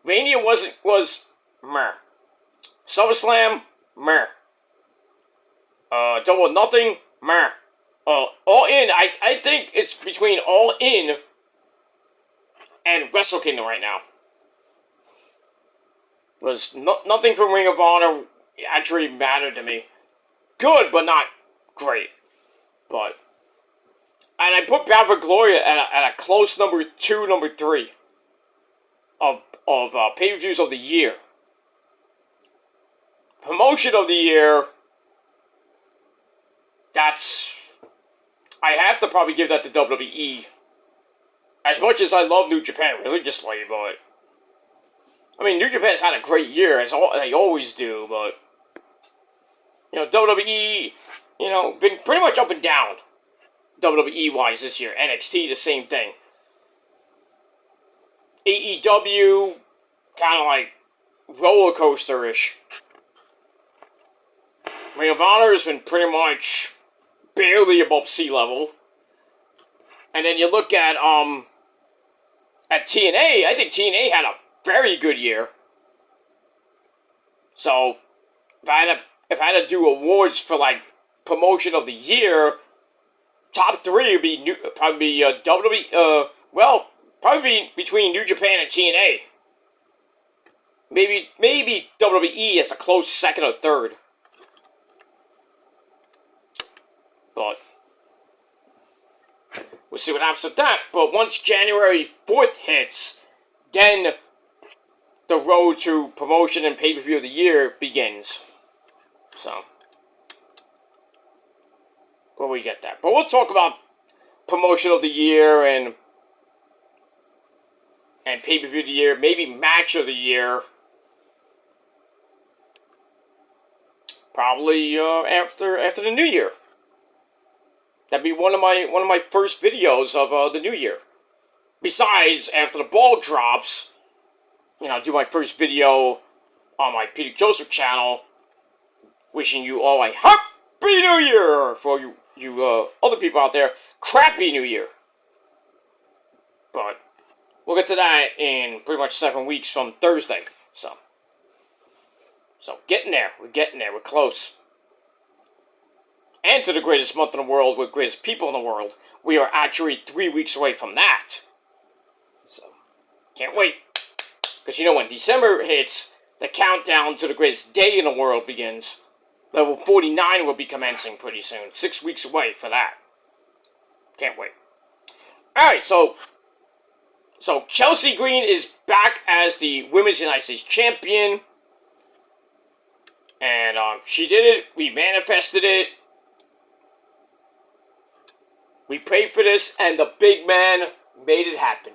Mania was meh. SummerSlam, meh. Double or Nothing, meh. All In, I think it's between All In and Wrestle Kingdom right now. Was nothing from Ring of Honor actually mattered to me. Good, but not great. And I put Bound for Glory at a close number 2, number 3 of pay-per-views of the year. Promotion of the year, I have to probably give that to WWE. As much as I love New Japan religiously, but I mean, New Japan's had a great year, as they always do, but WWE, been pretty much up and down. WWE-wise this year. NXT, the same thing. AEW, kind of like roller coaster-ish. Ring of Honor has been pretty much barely above sea level. And then you look at TNA, I think TNA had a very good year. So, if I had to do awards for promotion of the year, top 3 would be probably WWE. Probably be between New Japan and TNA. Maybe WWE as a close second or third. But we'll see what happens with that. But once January 4th hits, then the road to promotion and pay-per-view of the year begins. So, well, we get that. But we'll talk about promotion of the year and pay-per-view of the year, maybe match of the year. Probably after the New Year. That'd be one of my first videos of the New Year. Besides, after the ball drops, do my first video on my Peter Joseph channel, wishing you all a Happy New Year for you other people out there. Crappy New Year. But we'll get to that in pretty much 7 weeks from Thursday. So getting there. We're getting there. We're close. And to the greatest month in the world with greatest people in the world. We are actually 3 weeks away from that. So, can't wait. Because when December hits, the countdown to the greatest day in the world begins. Level 49 will be commencing pretty soon. 6 weeks away for that. Can't wait. Alright, so Chelsea Green is back as the Women's United States Champion. And she did it. We manifested it. We prayed for this, and the big man made it happen.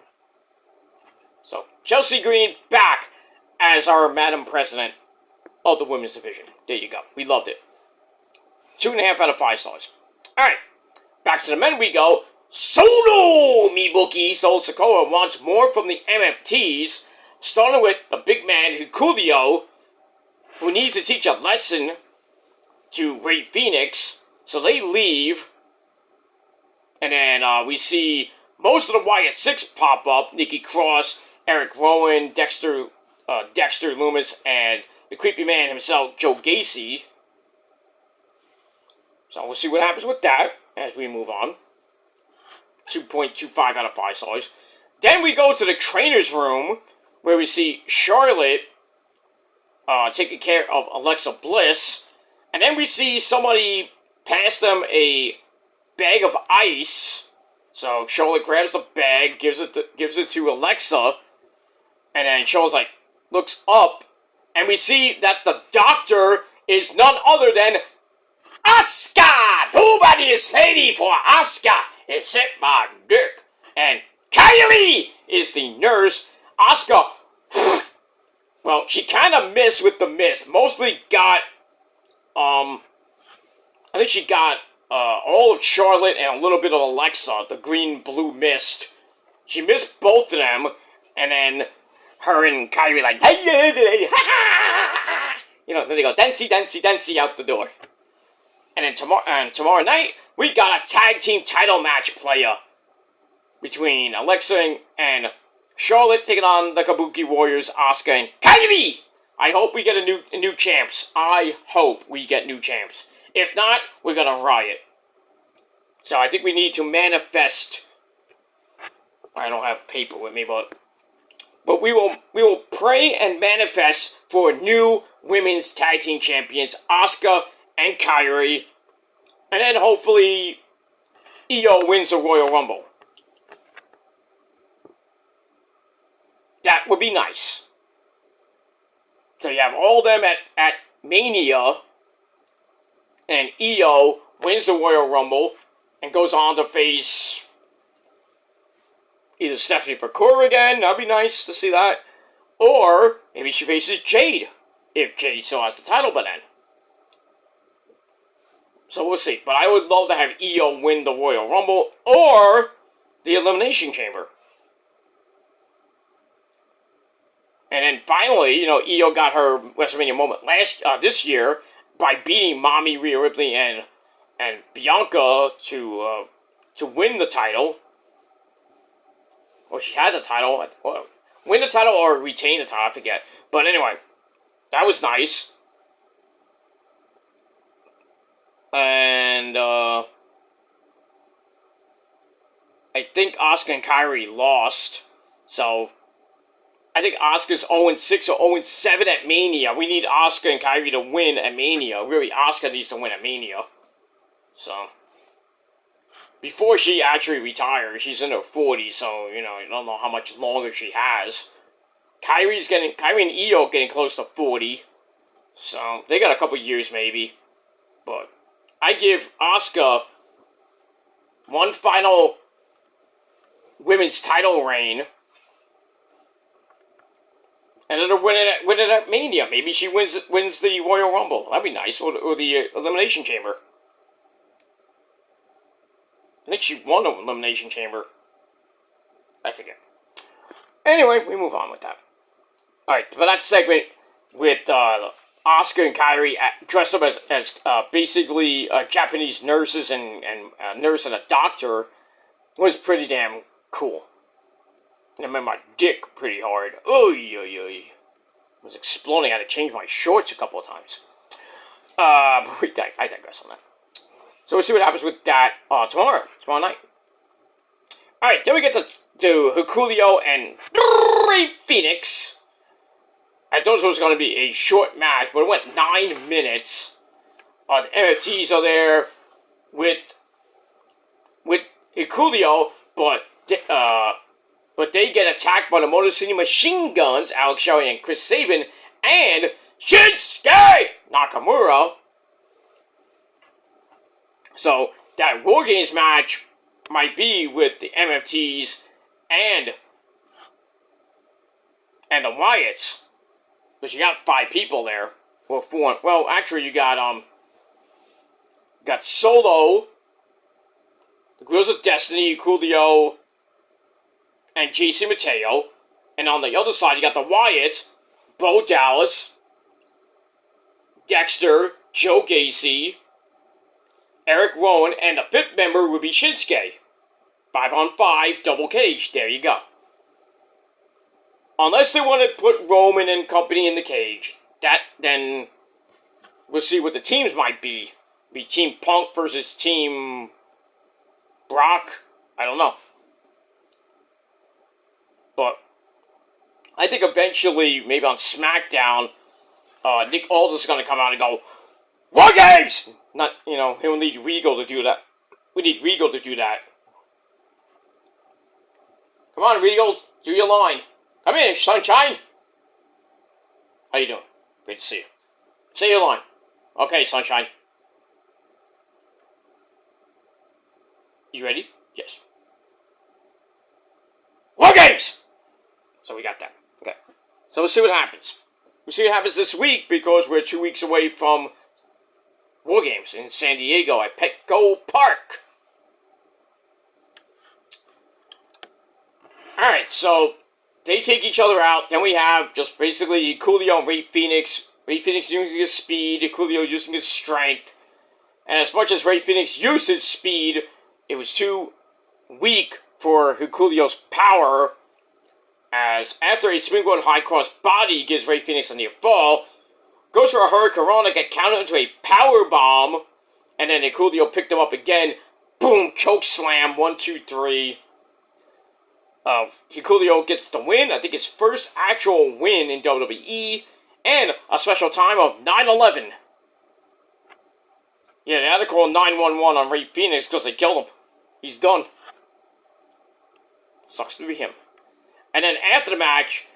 So, Chelsea Green back as our Madam President of the Women's Division. There you go. We loved it. 2.5 out of 5 stars. Alright, back to the men we go. Solo Mibuki Sol Sokoa wants more from the MFTs, starting with the big man Hikuleo, who needs to teach a lesson to Ray Phoenix. So they leave. And then we see most of the YS6 pop up. Nikki Cross, Eric Rowan, Dexter Loomis, and the creepy man himself, Joe Gacy. So we'll see what happens with that as we move on. 2.25 out of 5 stars. Then we go to the trainer's room, where we see Charlotte taking care of Alexa Bliss. And then we see somebody pass them a bag of ice. So Charlotte grabs the bag, gives it to Alexa, and then Charlotte's looks up, and we see that the doctor is none other than Asuka! Nobody is ready for Asuka except my dick. And Kylie is the nurse. Asuka, well, she kind of missed with the mist. Mostly got, I think she got all of Charlotte and a little bit of Alexa, the green-blue mist. She missed both of them, and then her and Kyrie then they go dancey out the door. And then tomorrow night, we got a tag team title match player between Alexa and Charlotte taking on the Kabuki Warriors, Asuka and Kylie. I hope we get a new champs. I hope we get new champs. If not, we're gonna riot. So I think we need to manifest. I don't have paper with me, but we will pray and manifest for new women's tag team champions, Asuka and Kairi, and then hopefully Io wins the Royal Rumble. That would be nice. So you have all of them at Mania, and Io wins the Royal Rumble and goes on to face either Stephanie Fakura again. That'd be nice to see that. Or maybe she faces Jade, if Jade still has the title by then. So we'll see. But I would love to have Io win the Royal Rumble or the Elimination Chamber. And then finally, Io got her WrestleMania moment this year by beating Mommy Rhea Ripley and Bianca to win the title. Or she had the title. Win the title or retain the title, I forget. But anyway, that was nice. And I think Asuka and Kairi lost. So I think Asuka's 0-6 or 0-7 at Mania. We need Asuka and Kairi to win at Mania. Really, Asuka needs to win at Mania. So before she actually retires, she's in her 40s, so you don't know how much longer she has. Kairi and Io getting close to 40, so they got a couple years maybe. But I give Asuka one final women's title reign, and then win it at Mania. Maybe she wins the Royal Rumble. That'd be nice, or the Elimination Chamber. I think she won the Elimination Chamber. I forget. Anyway, we move on with that. Alright, but that segment with Asuka and Kairi dressed up as basically Japanese nurses and a nurse and a doctor was pretty damn cool. I made my dick pretty hard. Oy. I was exploding. I had to change my shorts a couple of times. But I digress on that. So we'll see what happens with that tomorrow night. Alright, then we get to Hikuleo and Ray Phoenix. I thought it was going to be a short match, but it went 9 minutes. The MFTs are there with Hikuleo, but they get attacked by the Motor City Machine Guns, Alex Shelley and Chris Sabin, and Shinsuke Nakamura. So that War Games match might be with the MFTs and the Wyatts. But you got 5 people there. Well, 4. Well, actually, you got Solo, the Grills of Destiny, Coolio, and JC Mateo. And on the other side, you got the Wyatts, Bo Dallas, Dexter, Joe Gacy, Eric Rowan, and the 5th member would be Shinsuke. 5-on-5, double cage. There you go. Unless they want to put Roman and company in the cage, then we'll see what the teams might be. Be Team Punk versus Team Brock. I don't know. But I think eventually, maybe on SmackDown, Nick Aldis is going to come out and go, War Games! Not, he'll need Regal to do that. We need Regal to do that. Come on, Regal, do your line. Come in, Sunshine. How you doing? Great to see you. Say your line. Okay, Sunshine. You ready? Yes. War Games! So we got that. Okay. So we'll see what happens. We'll see what happens this week because we're 2 weeks away from War Games in San Diego at Petco Park. Alright, so they take each other out. Then we have just basically Coolio and Ray Phoenix. Ray Phoenix using his speed, Coolio using his strength. And as much as Ray Phoenix used his speed, it was too weak for Hikulio's power. As after a springboard high cross body gives Ray Phoenix a near fall, goes for a Hurricanrana, get countered into a power bomb, and then Hikulio picked him up again. Boom, choke slam, 1, 2, 3. Hikulio gets the win. I think his first actual win in WWE, and a special time of 9/11. Yeah, they had to call 911 on Ray Phoenix because they killed him. He's done. Sucks to be him. And then after the match,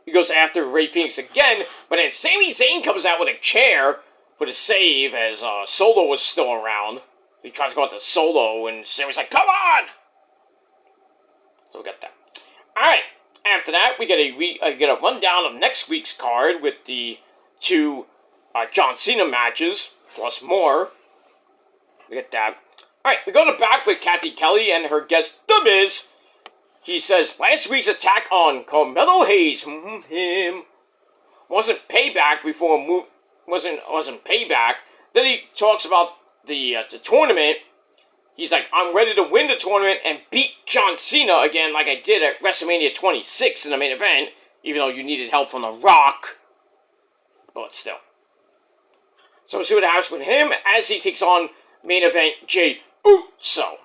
he goes after Ray Phoenix again, but then Sami Zayn comes out with a chair for the save as Solo was still around. He tries to go out to Solo, and Sami's like, come on! So we got that. Alright, after that, we get a rundown of next week's card with the 2 John Cena matches, plus more. We get that. Alright, we go to back with Kathy Kelly and her guest, The Miz. He says, last week's attack on Carmelo Hayes, him, wasn't payback before wasn't payback. Then he talks about the tournament. He's like, I'm ready to win the tournament and beat John Cena again like I did at WrestleMania 26 in the main event, even though you needed help from The Rock. But still. So we'll see what happens with him as he takes on main event Jey Uso.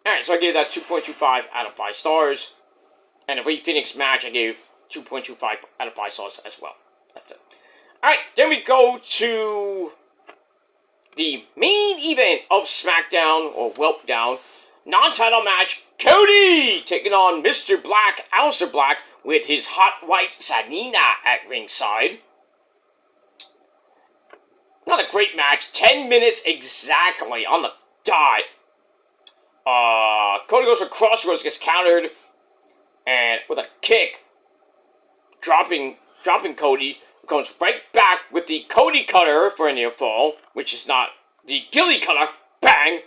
Alright, so I gave that 2.25 out of 5 stars. And the Ray Phoenix match I gave 2.25 out of 5 stars as well. That's it. Alright, then we go to the main event of SmackDown, or Welpdown. Non-title match, Cody taking on Mr. Black, Aleister Black, with his hot white Zanina at ringside. Not a great match. 10 minutes exactly on the dot. Cody goes for Crossroads, gets countered, and with a kick, dropping Cody, comes right back with the Cody Cutter for a near fall, which is not the Gilly Cutter. Bang!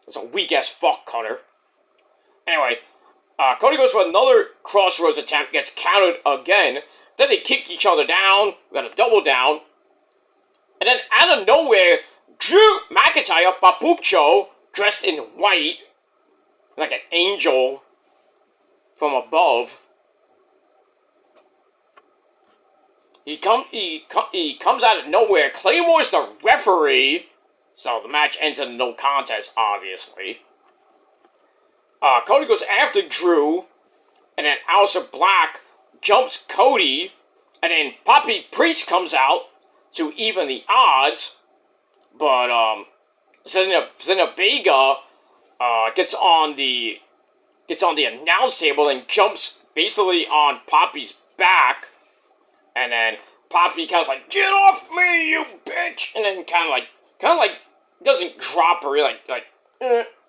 It's a weak-ass fuck cutter. Anyway, Cody goes for another Crossroads attempt, gets countered again. Then they kick each other down. We got a double down. And then out of nowhere, Drew McIntyre, Papucho, dressed in white, like an angel from above. He comes out of nowhere. Claymore's the referee. So the match ends in a no contest, obviously. Cody goes after Drew, and then Aleister Black jumps Cody, and then Poppy Priest comes out to even the odds, but Zelina Vega gets on the announce table and jumps basically on Poppy's back, and then Poppy kind of like, "Get off me, you bitch!" And then kind of like doesn't drop her,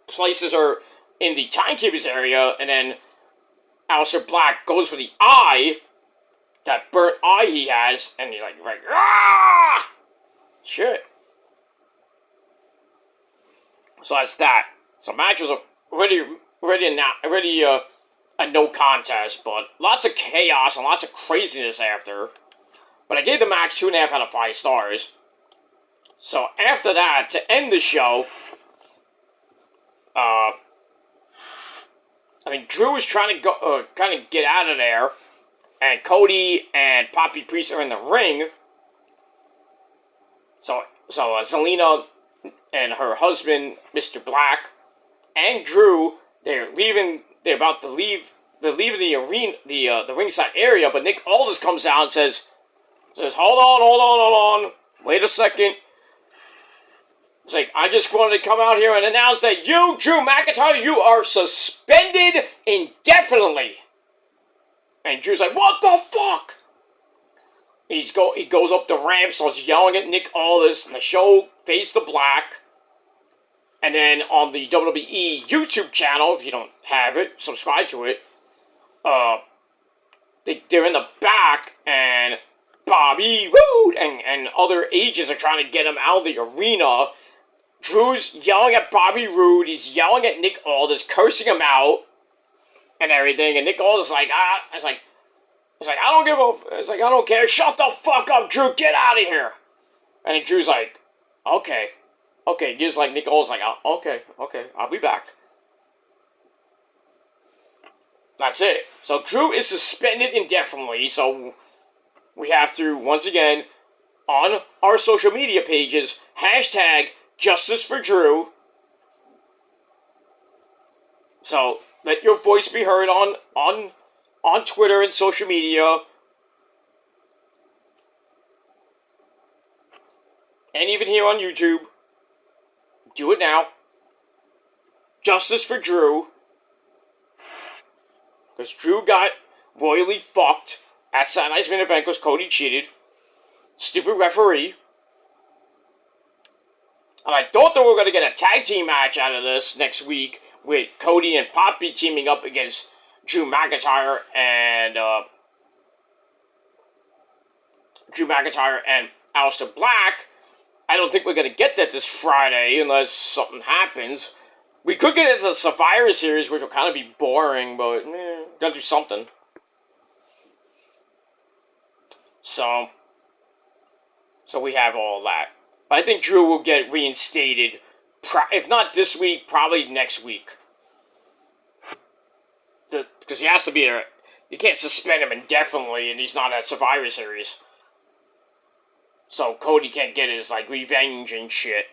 places her in the timekeeper's area, and then Aleister Black goes for the eye, that burnt eye he has, and he's like, ah! Shit. So that's that. So match was already a no contest, but lots of chaos and lots of craziness after. But I gave the match 2.5 out of 5 stars. So after that, to end the show, Drew was trying to go, kind of get out of there, and Cody and Poppy Priest are in the ring. So Zelina and her husband, Mr. Black, and Drew, they're about to leave. They're leaving the arena, the ringside area, but Nick Aldis comes out and says, hold on, wait a second. It's like, I just wanted to come out here and announce that you, Drew McIntyre, you are suspended indefinitely. And Drew's like, what the fuck? He goes up the ramp, starts yelling at Nick Aldis, and the show fades to black. And then on the WWE YouTube channel, if you don't have it, subscribe to it. They're in the back, and Bobby Roode and other agents are trying to get him out of the arena. Drew's yelling at Bobby Roode, he's yelling at Nick Aldis, cursing him out, and everything, and Nick Aldis is like, I don't care, shut the fuck up, Drew, get out of here. And then Drew's like, okay, gives like Nick Aldis like, okay, I'll be back. That's it. So Drew is suspended indefinitely, so we have to, once again, on our social media pages, hashtag Justice for Drew. So let your voice be heard on Twitter and social media. And even here on YouTube. Do it now. Justice for Drew. Because Drew got royally fucked at Saturday Night's main event because Cody cheated. Stupid referee. And I thought that we were going to get a tag team match out of this next week with Cody and Poppy teaming up against Drew McIntyre and Aleister Black. I don't think we're going to get that this Friday unless something happens. We could get into the Survivor Series, which will kind of be boring, but gotta do something. So we have all that. But I think Drew will get reinstated, if not this week, probably next week. Because he has to be there. You can't suspend him indefinitely, and he's not at Survivor Series. So Cody can't get his, revenge and shit.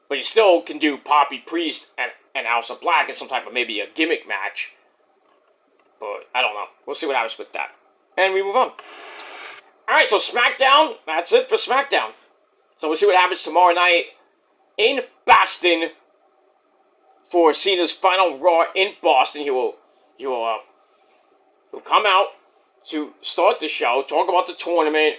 But you still can do Poppy Priest and Aleister Black in some type of maybe a gimmick match. But I don't know. We'll see what happens with that. And we move on. Alright, so Smackdown. That's it for Smackdown. So we'll see what happens tomorrow night in Boston for Cena's final Raw in Boston. He will come out to start the show, talk about the tournament.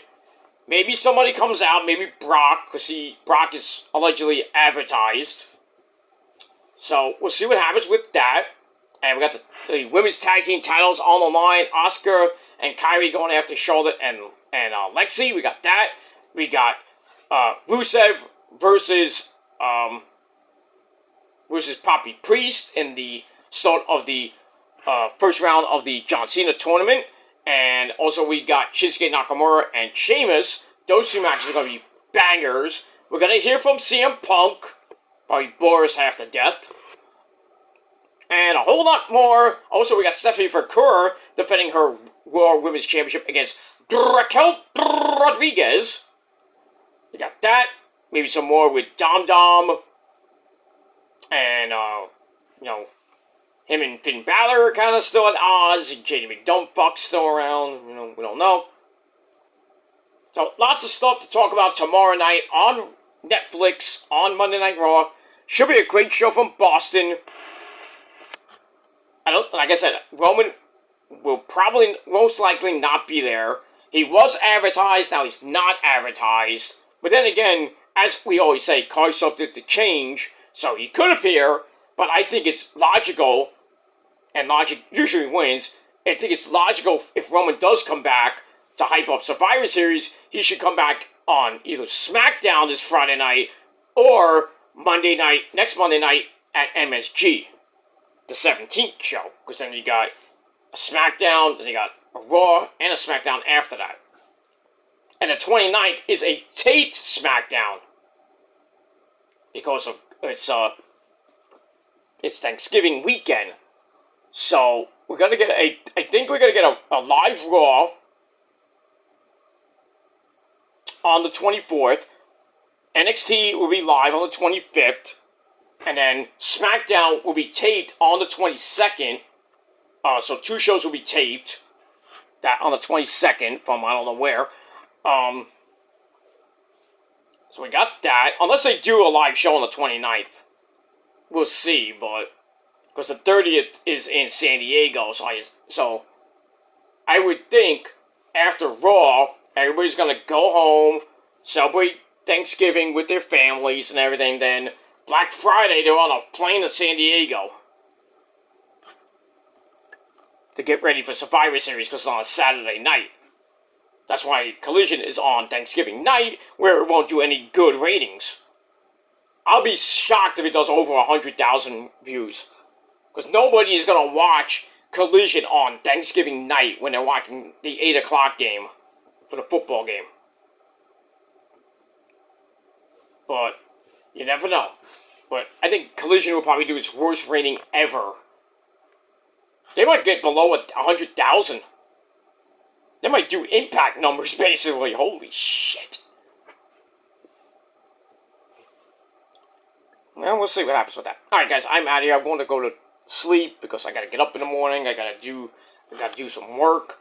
Maybe somebody comes out, maybe Brock, because Brock is allegedly advertised. So we'll see what happens with that. And we got the women's tag team titles on the line. Asuka and Kairi going after Charlotte and Lexi. We got that. We got Rusev versus Poppy Priest in the start of the first round of the John Cena tournament. And also we got Shinsuke Nakamura and Sheamus. Those two matches are going to be bangers. We're going to hear from CM Punk. Probably bore us half to death. And a whole lot more. Also, we got Stephanie Vercur defending her Raw Women's Championship against Raquel Rodriguez. We got that. Maybe some more with Dom Dom and you know, him and Finn Balor are kind of still at odds. And JD McDumpfuck's still around. You know, we don't know. So, lots of stuff to talk about tomorrow night on Netflix on Monday Night Raw. Should be a great show from Boston. Like I said, Roman will probably most likely not be there. He was advertised, now he's not advertised. But then again, as we always say, cards subject to change, so he could appear, but I think it's logical, and logic usually wins. I think it's logical if Roman does come back to hype up Survivor Series, he should come back on either Smackdown this Friday night or next Monday night at MSG, the 17th show. Because then you got a Smackdown, then you got a Raw, and a Smackdown after that. And the 29th is a taped Smackdown. Because of it's Thanksgiving weekend. So we're gonna get I think we're gonna get a live Raw on the 24th. NXT will be live on the 25th. And then SmackDown will be taped on the 22nd. So 2 shows will be taped. That on the 22nd from I don't know where. So we got that. Unless they do a live show on the 29th. We'll see, but because the 30th is in San Diego, so I would think after Raw, everybody's gonna go home, celebrate Thanksgiving with their families and everything. Then Black Friday, they're on a plane to San Diego to get ready for Survivor Series because it's on a Saturday night. That's why Collision is on Thanksgiving night, where it won't do any good ratings. I'll be shocked if it does over 100,000 views. Because nobody is going to watch Collision on Thanksgiving night when they're watching the 8 o'clock game for the football game. But you never know. But I think Collision will probably do its worst rating ever. They might get below 100,000. They might do Impact numbers, basically. Holy shit. Well, we'll see what happens with that. Alright, guys, I'm out of here. I want to go to sleep because I gotta get up in the morning. I gotta do some work.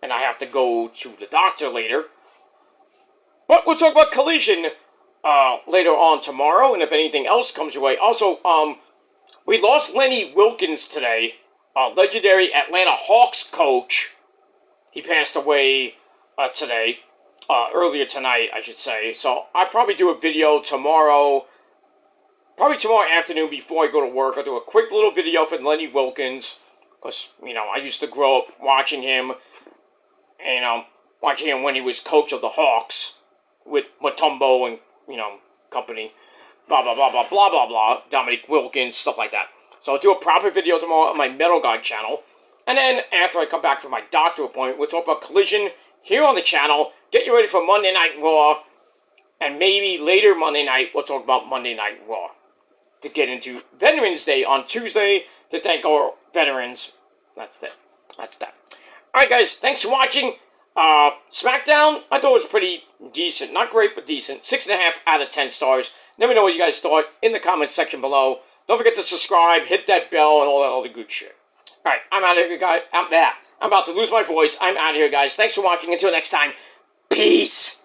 And I have to go to the doctor later. But we'll talk about Collision later on tomorrow. And if anything else comes your way. Also, we lost Lenny Wilkens today. Legendary Atlanta Hawks coach. He passed away today. Earlier tonight, I should say. So, I'll probably do a video tomorrow. Probably tomorrow afternoon before I go to work. I'll do a quick little video for Lenny Wilkens. Because, I used to grow up watching him. And, watching him when he was coach of the Hawks. With Mutombo and, company. Blah, blah, blah, blah, blah, blah, blah. Dominic Wilkins, stuff like that. So I'll do a proper video tomorrow on my Metal Guy channel. And then, after I come back from my doctor appointment, we'll talk about Collision here on the channel. Get you ready for Monday Night Raw. And maybe later Monday night, we'll talk about Monday Night Raw. To get into Veterans Day on Tuesday to thank our veterans. That's that. Alright, guys, thanks for watching. Smackdown, I thought it was pretty decent. Not great, but decent. 6.5 out of 10 stars. Let me know what you guys thought in the comments section below. Don't forget to subscribe, hit that bell, and all that other good shit. Alright, I'm out of here, guys. I'm about to lose my voice. I'm out of here, guys. Thanks for watching. Until next time, peace.